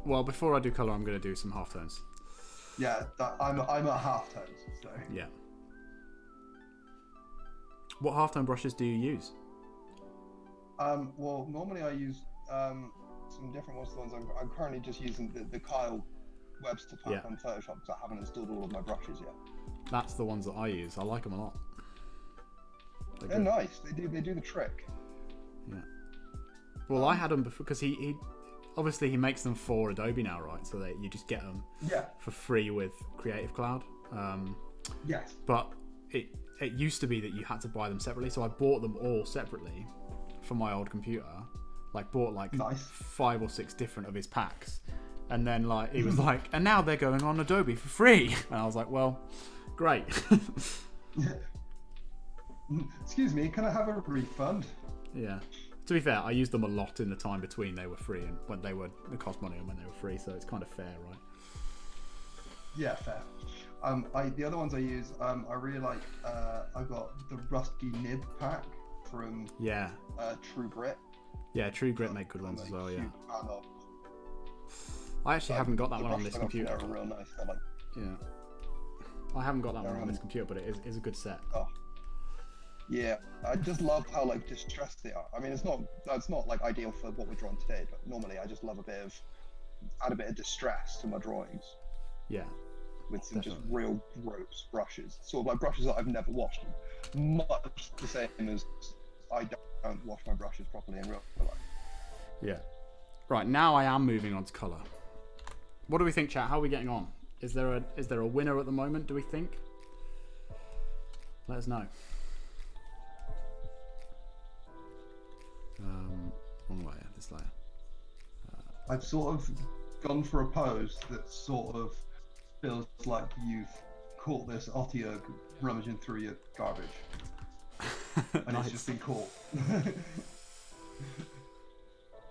Well, before I do colour, I'm going to do some halftones. Yeah, I'm at halftones, so... Yeah. What halftone brushes do you use? Well, normally I use some different ones. The ones I'm currently just using the Kyle Webster pack on Photoshop because I haven't installed all of my brushes yet. That's the ones that I use. I like them a lot. They're nice. They do the trick. Yeah. Well, I had them before because he obviously he makes them for Adobe now, right? So that you just get them for free with Creative Cloud. Yes. But it used to be that you had to buy them separately, so I bought them all separately for my old computer. Like bought like 5 or 6 different of his packs, and then like he was like, and now they're going on Adobe for free, and I was like, well, great. Excuse me, can I have a refund? Yeah. To be fair, I used them a lot in the time between they were free and when they cost money and when they were free, so it's kind of fair, right? Yeah, fair. The other ones I use, I really like. I got the Rusty Nib pack from True Grit. Yeah, True Grit make good ones as well. Yeah. Fan of. I actually haven't got that one on this computer. They're real nice. They're like. Yeah. I haven't got that one on this computer, but it is a good set. Oh. Yeah, I just love how like distressed they are. I mean, that's not like ideal for what we're drawing today, but normally I just love add a bit of distress to my drawings. Yeah. With some just real gross brushes, sort of like brushes that I've never washed. Much the same as I don't wash my brushes properly in real life. Yeah. Right, now I am moving on to colour. What do we think, chat? How are we getting on? Is there a winner at the moment, do we think? Let us know. Wrong layer, this layer. I've sort of gone for a pose that sort of feels like you've caught this Otyugh rummaging through your garbage. And Nice. it's just been caught.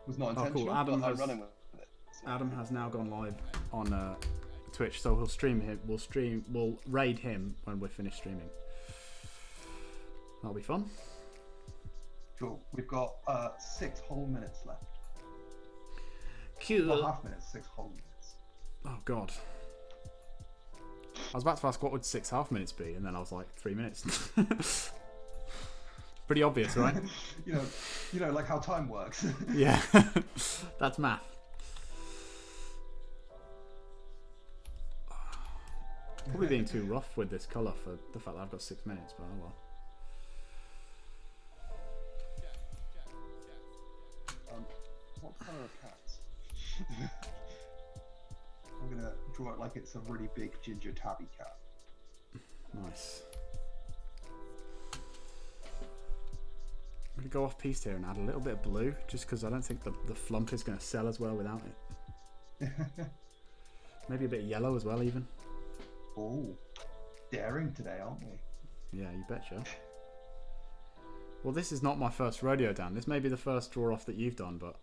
Was not Oh, intentional, cool. Adam but I'm has- running with it. So. Adam has now gone live on Twitch, so he'll stream him. We'll raid him when we're finished streaming. That'll be fun. Cool. We've got 6 whole minutes left. Cool. Not half minutes, 6 whole minutes. Oh god. I was about to ask what would 6.5 minutes be, and then I was like 3 minutes. Pretty obvious, right? you know, like how time works. Yeah, that's math. Probably being too rough with this colour for the fact that I've got 6 minutes, but oh well. What colour are cats? I'm gonna draw it like it's a really big ginger tabby cat. Nice. I'm going to go off piste here and add a little bit of blue, just because I don't think the flump is going to sell as well without it. Maybe a bit of yellow as well, even. Oh, daring today, aren't we? Yeah, you betcha. Well, this is not my first rodeo, Dan. This may be the first draw-off that you've done, but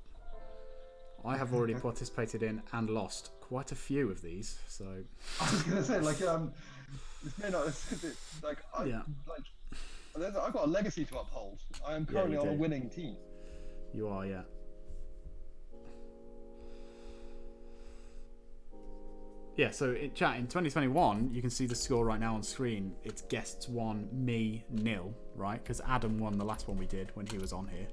I have already participated in and lost quite a few of these, so... I was gonna say, like, this may not, like, Yeah. I've got a legacy to uphold. I am currently you on a do. winning team. You are, yeah. Yeah, so in chat, in 2021, you can see the score right now on screen. It's guests 1, me 0, right? Because Adam won the last one we did when he was on here.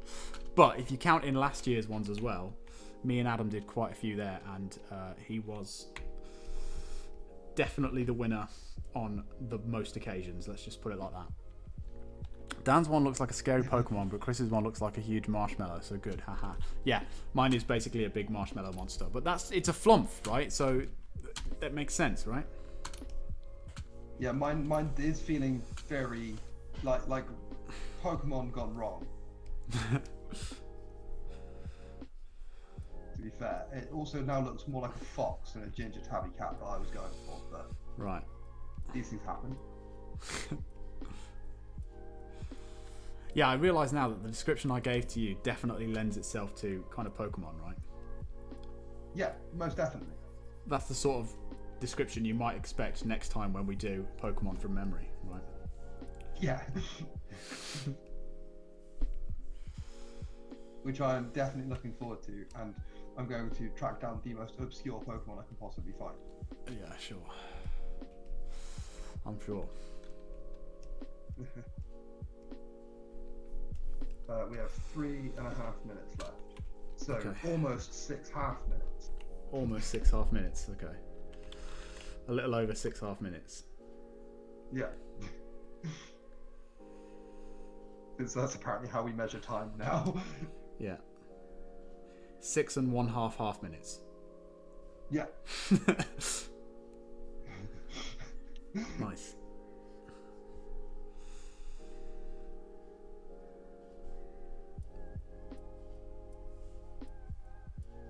But if you count in last year's ones as well, me and Adam did quite a few there, and he was definitely the winner on the most occasions. Let's just put it like that. Dan's one looks like a scary Pokemon, but Chris's one looks like a huge marshmallow, so good, haha. Yeah, mine is basically a big marshmallow monster, but it's a flump, right? So that makes sense, right? Yeah, mine is feeling very like Pokemon gone wrong. To be fair, it also now looks more like a fox than a ginger tabby cat that I was going for, but Right. these things happen. Yeah, I realise now that the description I gave to you definitely lends itself to kind of Pokemon, right? Yeah, most definitely. That's the sort of description you might expect next time when we do Pokemon from memory, right? Yeah. Which I am definitely looking forward to, and I'm going to track down the most obscure Pokemon I can possibly find. Yeah, sure. I'm sure. We have 3.5 minutes left. So Okay. almost 6.5 minutes. Almost 6.5 minutes, okay. A little over 6.5 minutes. Yeah. Because that's apparently how we measure time now. Yeah. 6 1/2 minutes. Yeah. Nice.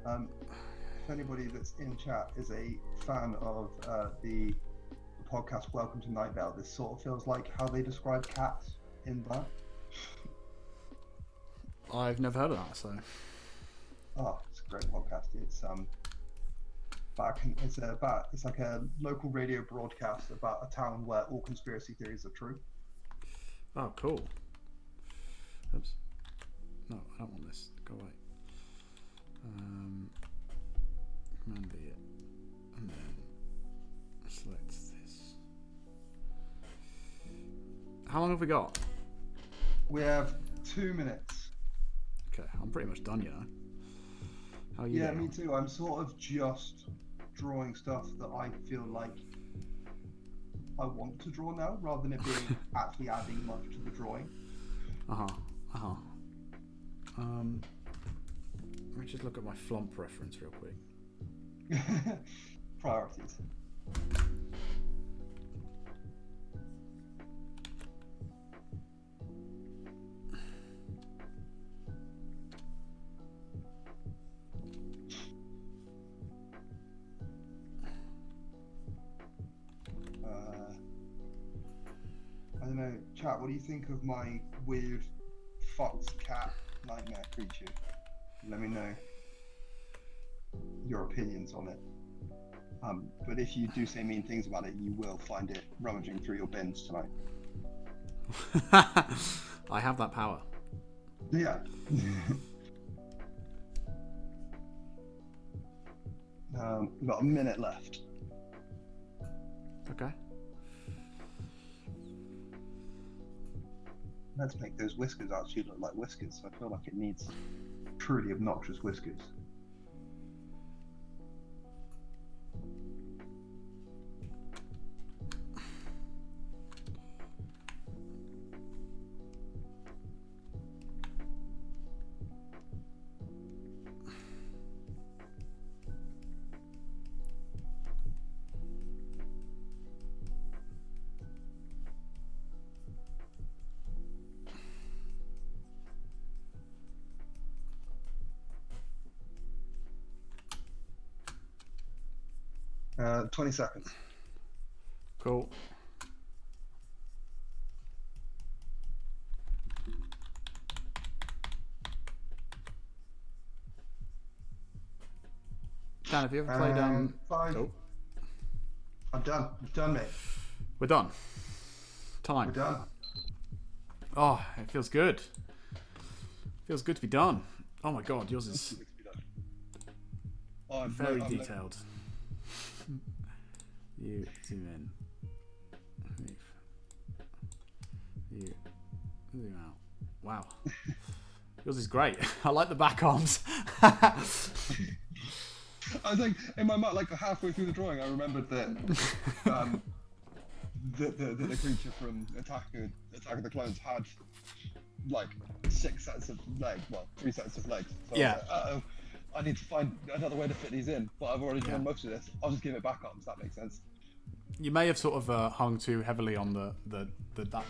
If anybody that's in chat is a fan of the podcast Welcome to Night Vale, this sort of feels like how they describe cats in that. I've never heard of that, so... Oh, it's a great podcast. It's it's like a local radio broadcast about a town where all conspiracy theories are true. Oh, cool. Oops. No, I don't want this. Go away. Command V it. And then select this. How long have we got? We have 2 minutes. Okay, I'm pretty much done, you know. How are you Yeah, doing? me too. I'm sort of just drawing stuff that I feel like I want to draw now, rather than it being actually adding much to the drawing. Uh-huh. Let me just look at my flump reference real quick. Priorities. chat, what do you think of my weird fox cat nightmare creature? Let me know your opinions on it. But if you do say mean things about it, you will find it rummaging through your bins tonight. I have that power. Yeah. We've got a minute left. Okay. Let's make those whiskers actually look like whiskers. I feel like it needs truly obnoxious whiskers. Uh, 20 seconds. Cool. Dan, have you ever played 5. Oh, I'm done. I'm done, mate. we're done. Time. We're done. Oh, it feels good. Feels good to be done. Oh my god, yours is Oh, I'm very I'm detailed. You zoom in. Move. You zoom out. Wow. Yours is great. I like the back arms. I was like, in my mind, like halfway through the drawing, I remembered that the creature from Attack of the Clones had like 6 sets of legs, well, 3 sets of legs. So Yeah. I was like, uh-oh, I need to find another way to fit these in, but I've already Yeah. done most of this. I'll just give it back arms. That makes sense. You may have sort of hung too heavily on that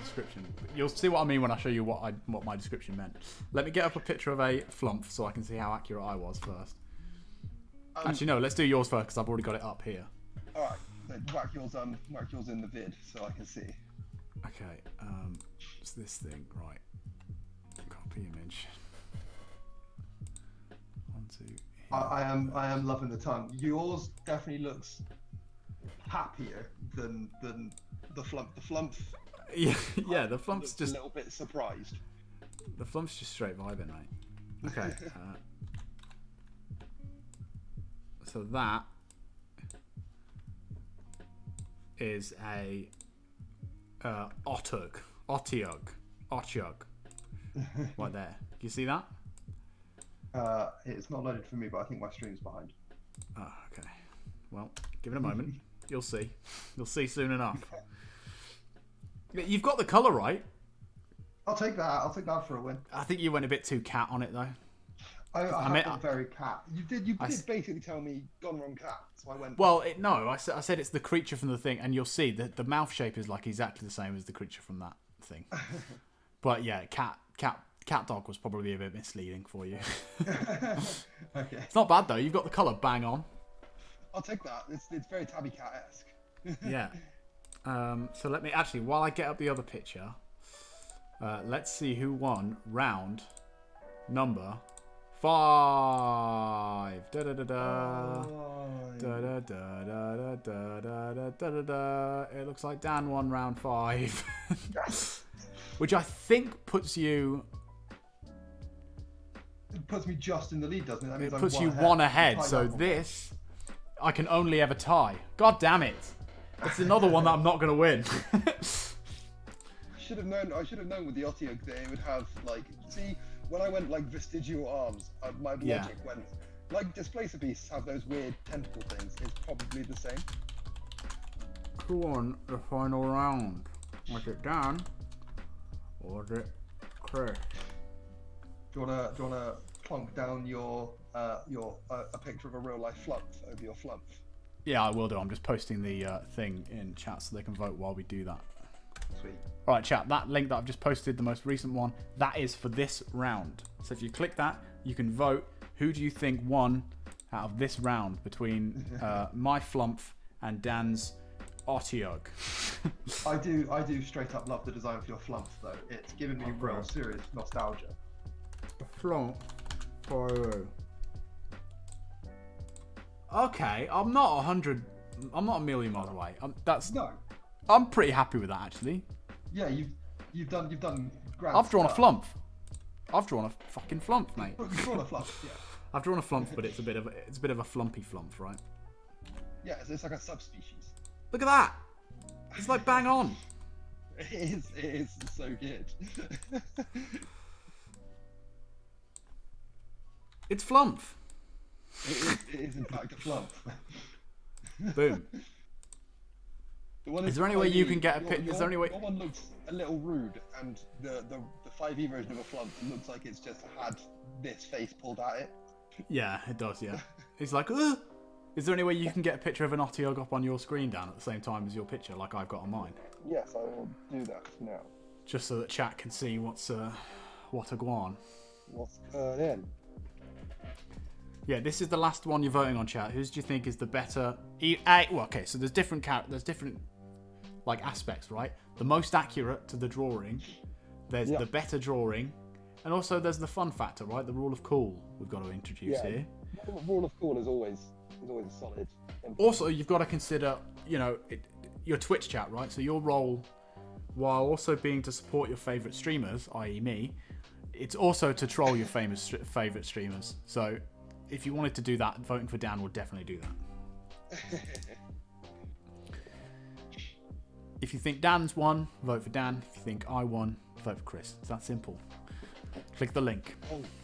description. You'll see what I mean when I show you what my description meant. Let me get up a picture of a flump so I can see how accurate I was first. Actually, no. Let's do yours first because I've already got it up here. All right, so whack yours in the vid so I can see. Okay. It's this thing, right? Copy image. Onto. Here. I am loving the tongue. Yours definitely looks happier than the flump. The flump. Yeah, yeah. The flump's looks just a little bit surprised. the flump's just straight vibing, mate. Okay. So that is a Otyug. Right there. You see that? It's not loaded for me, but I think my stream's behind. Oh, okay. Well, give it a moment. You'll see. You'll see soon enough. You've got the colour right. I'll take that. I'll take that for a win. I think you went a bit too cat on it though. I have mean, gone very cat. You did basically tell me gone wrong cat, so I went. Well, no, I said it's the creature from the thing, and you'll see that the mouth shape is like exactly the same as the creature from that thing. But yeah, cat dog was probably a bit misleading for you. Okay. It's not bad though. You've got the colour bang on. I'll take that. It's very tabby cat-esque. Yeah. So let me actually, while I get up the other picture, let's see who won round number 5. Da da da da. Da da da da da da da da da da. It looks like Dan won round 5, which I think puts you. It puts me just in the lead, doesn't it? That means It I'm puts you ahead. one ahead. Tie So that one. this, I can only ever tie. God damn it! It's another one that I'm not going to win. I should have known with the Otyug that it would have like. See, when I went like vestigial arms, my Yeah. logic went like displacer beasts have those weird tentacle things. It's probably the same. Who won the final round? Was it Dan or was it Chris? Do you wanna plonk down your a picture of a real life flump over your flump? Yeah, I will do. I'm just posting the thing in chat so they can vote while we do that. Sweet. All right, chat. That link that I've just posted, the most recent one, that is for this round. So if you click that, you can vote. Who do you think won out of this round between my flump and Dan's Otyugh. I do straight up love the design for your flump though. It's giving me real serious nostalgia. Flump for you. Okay, I'm not a million miles away. I'm pretty happy with that actually. Yeah, you've done grand I've drawn a stuff. flump. I've drawn a fucking flump, mate. You've drawn a flump, yeah. I've drawn a flump, but it's a bit of a flumpy flump, right? Yeah, it's like a subspecies. Look at that. It's like bang on. It is so good. It's flump. It is in fact a flump. Boom. Is there any way you can get a picture? Is there any way? Your one looks a little rude, and the 5e version of a flump looks like it's just had this face pulled at it. Yeah, it does. Yeah. It's like, ugh. Is there any way you can get a picture of an Otyugh up on your screen, Dan, at the same time as your picture, like I've got on mine? Yes, I will do that now. Just so that chat can see what a guan. What's going in? Yeah, this is the last one you're voting on, chat. Who do you think is the better? Well, okay, so there's different like aspects, right? The most accurate to the drawing. There's the better drawing, and also there's the fun factor, right? The rule of cool we've got to introduce here. The rule of cool is always solid. Also, you've got to consider, your Twitch chat, right? So your role, while also being to support your favourite streamers, i.e. me, it's also to troll your favourite streamers. So if you wanted to do that, voting for Dan would definitely do that. If you think Dan's won, vote for Dan. If you think I won, vote for Chris. It's that simple. Click the link.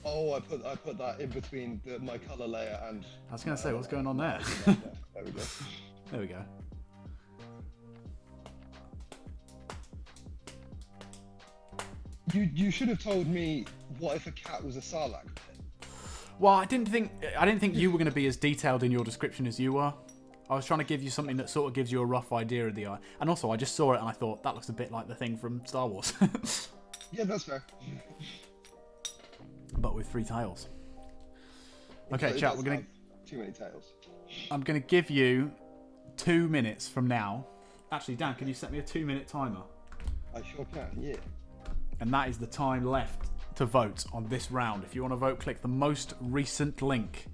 I put that in between my color layer and. I was going to say, what's going on there? There we go. There we go. You should have told me what if a cat was a Sarlacc pit. Well, I didn't think you were going to be as detailed in your description as you were. I was trying to give you something that sort of gives you a rough idea of the eye. And also, I just saw it and I thought that looks a bit like the thing from Star Wars. Yeah, that's fair. But with 3 tails. Okay, chat, we're gonna. Too many tails. I'm gonna give you 2 minutes from now. Actually, Dan, can you set me a 2-minute timer? I sure can. Yeah. And that is the time left to vote on this round. If you want to vote, click the most recent link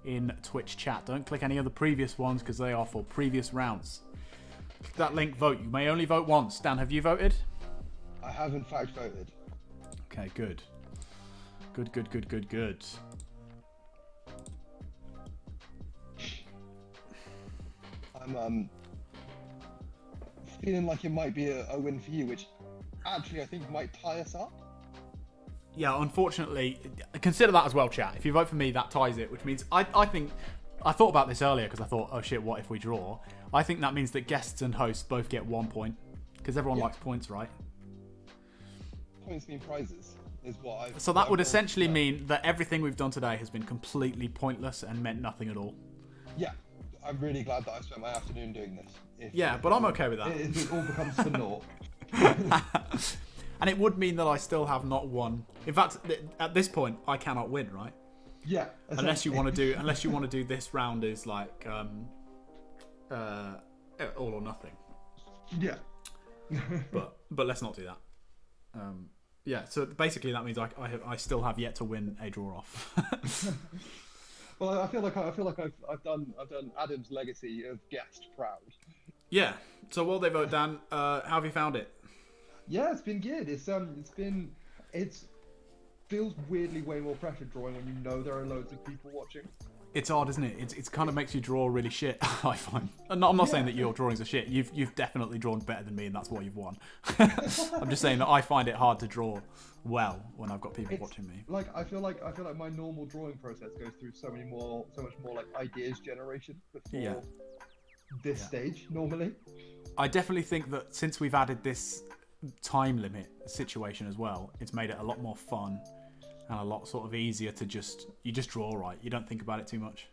in Twitch chat. Don't click any of the previous ones because they are for previous rounds. Click that link, vote. You may only vote once. Dan, have you voted? I have in fact voted. Okay, good. Good. I'm feeling like it might be a win for you, which actually I think might tie us up. Yeah, unfortunately, consider that as well, chat. If you vote for me, that ties it, which means I thought about this earlier because I thought, oh shit, what if we draw? I think that means that guests and hosts both get 1 point because everyone likes points, right? Points mean prizes is what I've. So that would essentially mean that everything we've done today has been completely pointless and meant nothing at all. Yeah, I'm really glad that I spent my afternoon doing this. Yeah, but I'm okay with that. It all becomes for naught. And it would mean that I still have not won. In fact, at this point, I cannot win, right? Yeah. Unless you want to do this round is like all or nothing. Yeah. but let's not do that. Yeah. So basically, that means I still have yet to win a draw off. Well, I feel like I've done Adam's legacy of guest proud. Yeah. So while they vote, Dan, how have you found it? Yeah, it's been good. It feels weirdly way more pressure drawing when you know there are loads of people watching. It's odd, isn't it? It's kind of makes you draw really shit. I find. I'm not saying that your drawings are shit. You've definitely drawn better than me, and that's why you've won. I'm just saying that I find it hard to draw well when I've got people watching me. Like I feel like my normal drawing process goes through so much more like ideas generation before this stage normally. I definitely think that since we've added this time limit situation as well, it's made it a lot more fun and a lot sort of easier to just draw right. You don't think about it too much.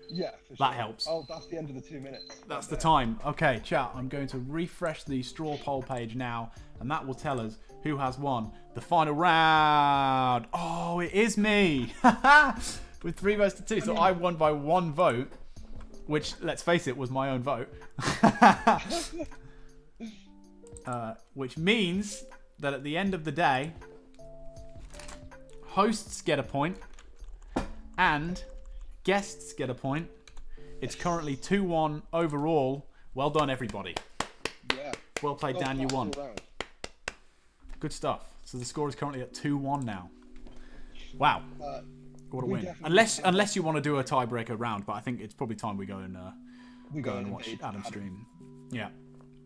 Yeah, for sure. That helps. Oh, that's the end of the 2 minutes. That's the time. Okay, chat, I'm going to refresh the straw poll page now, and that will tell us who has won the final round. Oh, it is me. With 3 votes to 2. So I won by 1 vote. which, let's face it, was my own vote. Which means that at the end of the day, hosts get a point and guests get a point. It's currently 2-1 overall. Well done, everybody. Yeah. Well played, Dan. You won. all round. Good stuff. So the score is currently at 2-1 now. Wow. What a we win. definitely- Unless you want to do a tiebreaker round, but I think it's probably time we go and We go go and and watch invade Adam's Adam. stream. Yeah.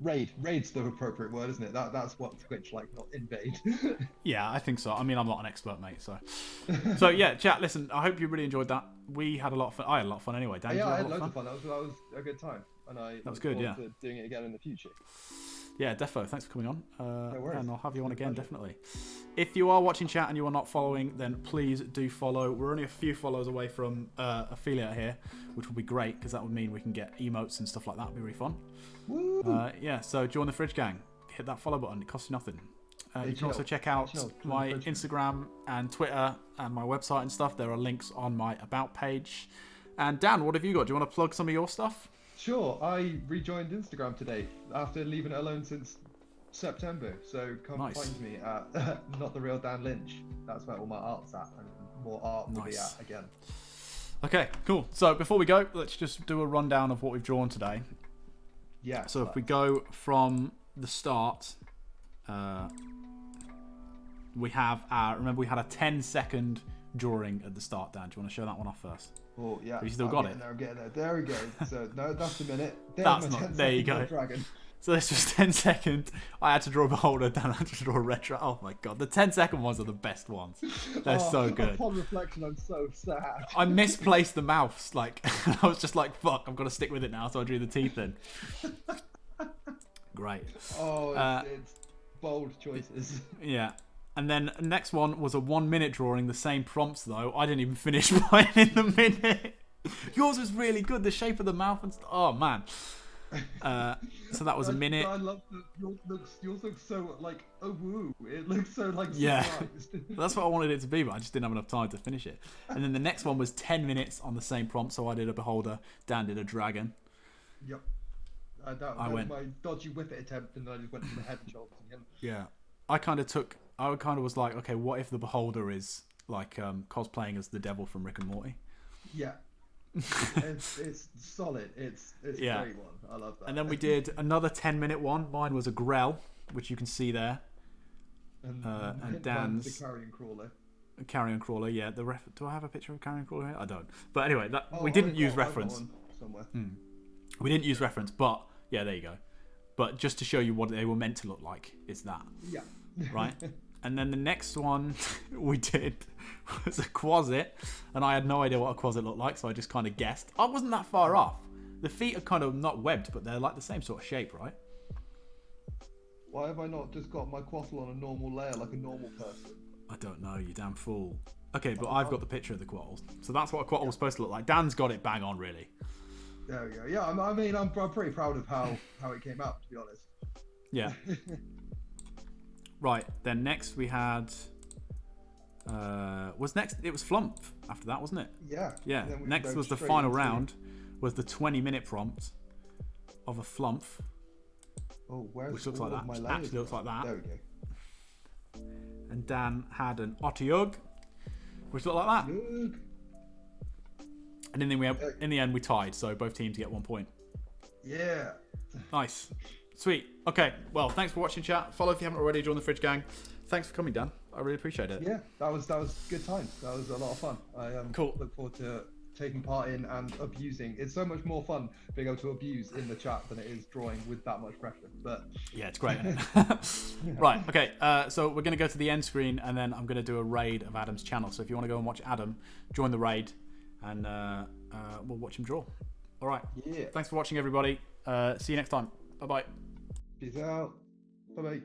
Raid's the appropriate word, isn't it? That's what Twitch like, not invade. Yeah, I think so. I mean, I'm not an expert, mate, so. So, yeah, chat, listen, I hope you really enjoyed that. We had a lot of fun. I had a lot of fun anyway. Dan, did Yeah, you I have had a lot loads of of fun? fun. That was a good time, and I That was look good, forward yeah. to doing it again in the future. Yeah, defo. Thanks for coming on. worries. And I'll have you on It's again, been a pleasure. definitely. If you are watching chat and you are not following, then please do follow. We're only a few follows away from affiliate here, which will be great because that would mean we can get emotes and stuff like that. It'll be really fun. Woo! Yeah, so join the Fridge Gang. Hit that follow button. It costs you nothing. You can chill. also check out Chill. Join the my Fridge Gang. Instagram and Twitter and my website and stuff. There are links on my About page. And Dan, what have you got? Do you want to plug some of your stuff? Sure, I rejoined Instagram today after leaving it alone since September. So come Nice. find me at Not the Real Dan Lynch. That's where all my art's at, and more art will be Nice. at again. Okay, cool. So before we go, let's just do a rundown of what we've drawn today. Yeah. So if we go from the start, we have our. Remember, we had a 10-second drawing at the start. Dan, do you want to show that one off first? Oh yeah. Have you still I'm got getting it? There, I'm getting there. There we go. So no, that's the minute. There's That's my not- 10 there you second go. Dragon. So this was 10 seconds. I had to draw a beholder. Dan had to draw a retro. Oh my god, the 10-second ones are the best ones. They're so good. Upon reflection, I'm so sad. I misplaced the mouths. Like I was just like, fuck, I've got to stick with it now. So I drew the teeth in. Great. Oh, it's bold choices. Yeah. And then next one was a 1-minute drawing, the same prompts though. I didn't even finish mine in the minute. Yours was really good, the shape of the mouth and stuff. Oh man. So that was a minute. I love that yours looks so like woo. It looks so like Yeah. surprised. That's what I wanted it to be, but I just didn't have enough time to finish it. And then the next one was 10 minutes on the same prompt. So I did a beholder, Dan did a dragon. Yep. That I was went- my dodgy whip it attempt, and I just went for the head and shoulders again. Yeah. I kind of was like, okay, what if the beholder is like cosplaying as the devil from Rick and Morty? Yeah. it's solid. It's Yeah. a great one. I love that. And then we did another 10-minute one. Mine was a Grell, which you can see there. and and Dan's Dan's- the carrion crawler. Carrion Crawler, yeah. Do I have a picture of Carrion Crawler here? I don't. But anyway, we Oh, didn't I've use got reference. one somewhere. We didn't use reference, but yeah, there you go. But just to show you what they were meant to look like, it's that, Yeah. right? And then the next one we did was a Quasit, and I had no idea what a Quasit looked like, so I just kind of guessed. I wasn't that far off. The feet are kind of not webbed, but they're like the same sort of shape, right? Why have I not just got my quaffle on a normal layer like a normal person? I don't know, you damn fool. Okay, but I've got the picture of the Quattles. So that's what a Quattle was supposed to look like. Dan's got it bang on, really. There we go. Yeah, I mean, I'm pretty proud of how it came out, to be honest. Yeah. Right, then next we had... it was Flump after that, wasn't it? Yeah. Yeah. And then we Next go was the straight final into- round, was the 20-minute prompt of a Flump, Oh, where's which looks all like of that. my Which layers? actually looks like that. There we go. And Dan had an Otyugh, which looked like that. Look. And in the end we tied, so both teams get 1 point. Yeah. Nice. Sweet. Okay, well, thanks for watching, chat. Follow if you haven't already. Join the Fridge Gang. Thanks for coming, Dan. I really appreciate it. Yeah, that was good time. That was a lot of fun. I Cool. look forward to taking part in and abusing. It's so much more fun being able to abuse in the chat than it is drawing with that much pressure. But Yeah, it's great, isn't it? Right, okay, so we're going to go to the end screen, and then I'm going to do a raid of Adam's channel. So if you want to go and watch Adam, join the raid, and we'll watch him draw. All right. yeah, Thanks for watching, everybody. See you next time. Bye-bye. peace out. Bye bye.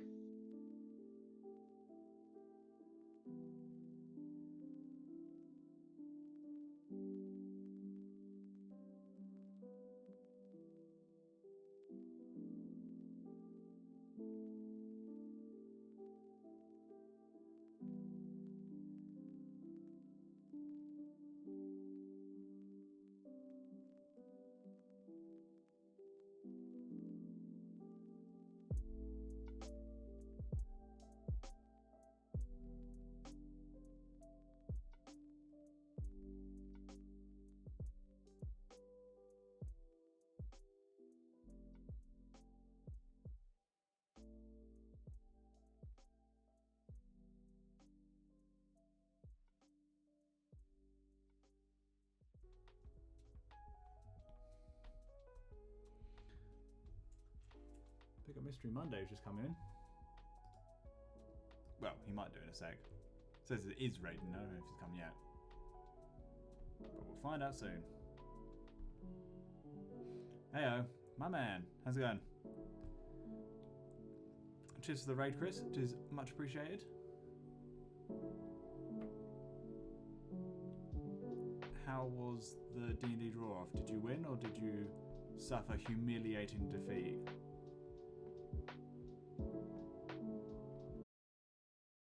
Pick up Mystery Monday who's just come in. Well, he might do in a sec. Says it is raiding. I don't know if he's come yet. But we'll find out soon. Heyo, my man. How's it going? Cheers for the raid, Chris. It is much appreciated. How was the D&D draw-off? Did you win or did you suffer humiliating defeat?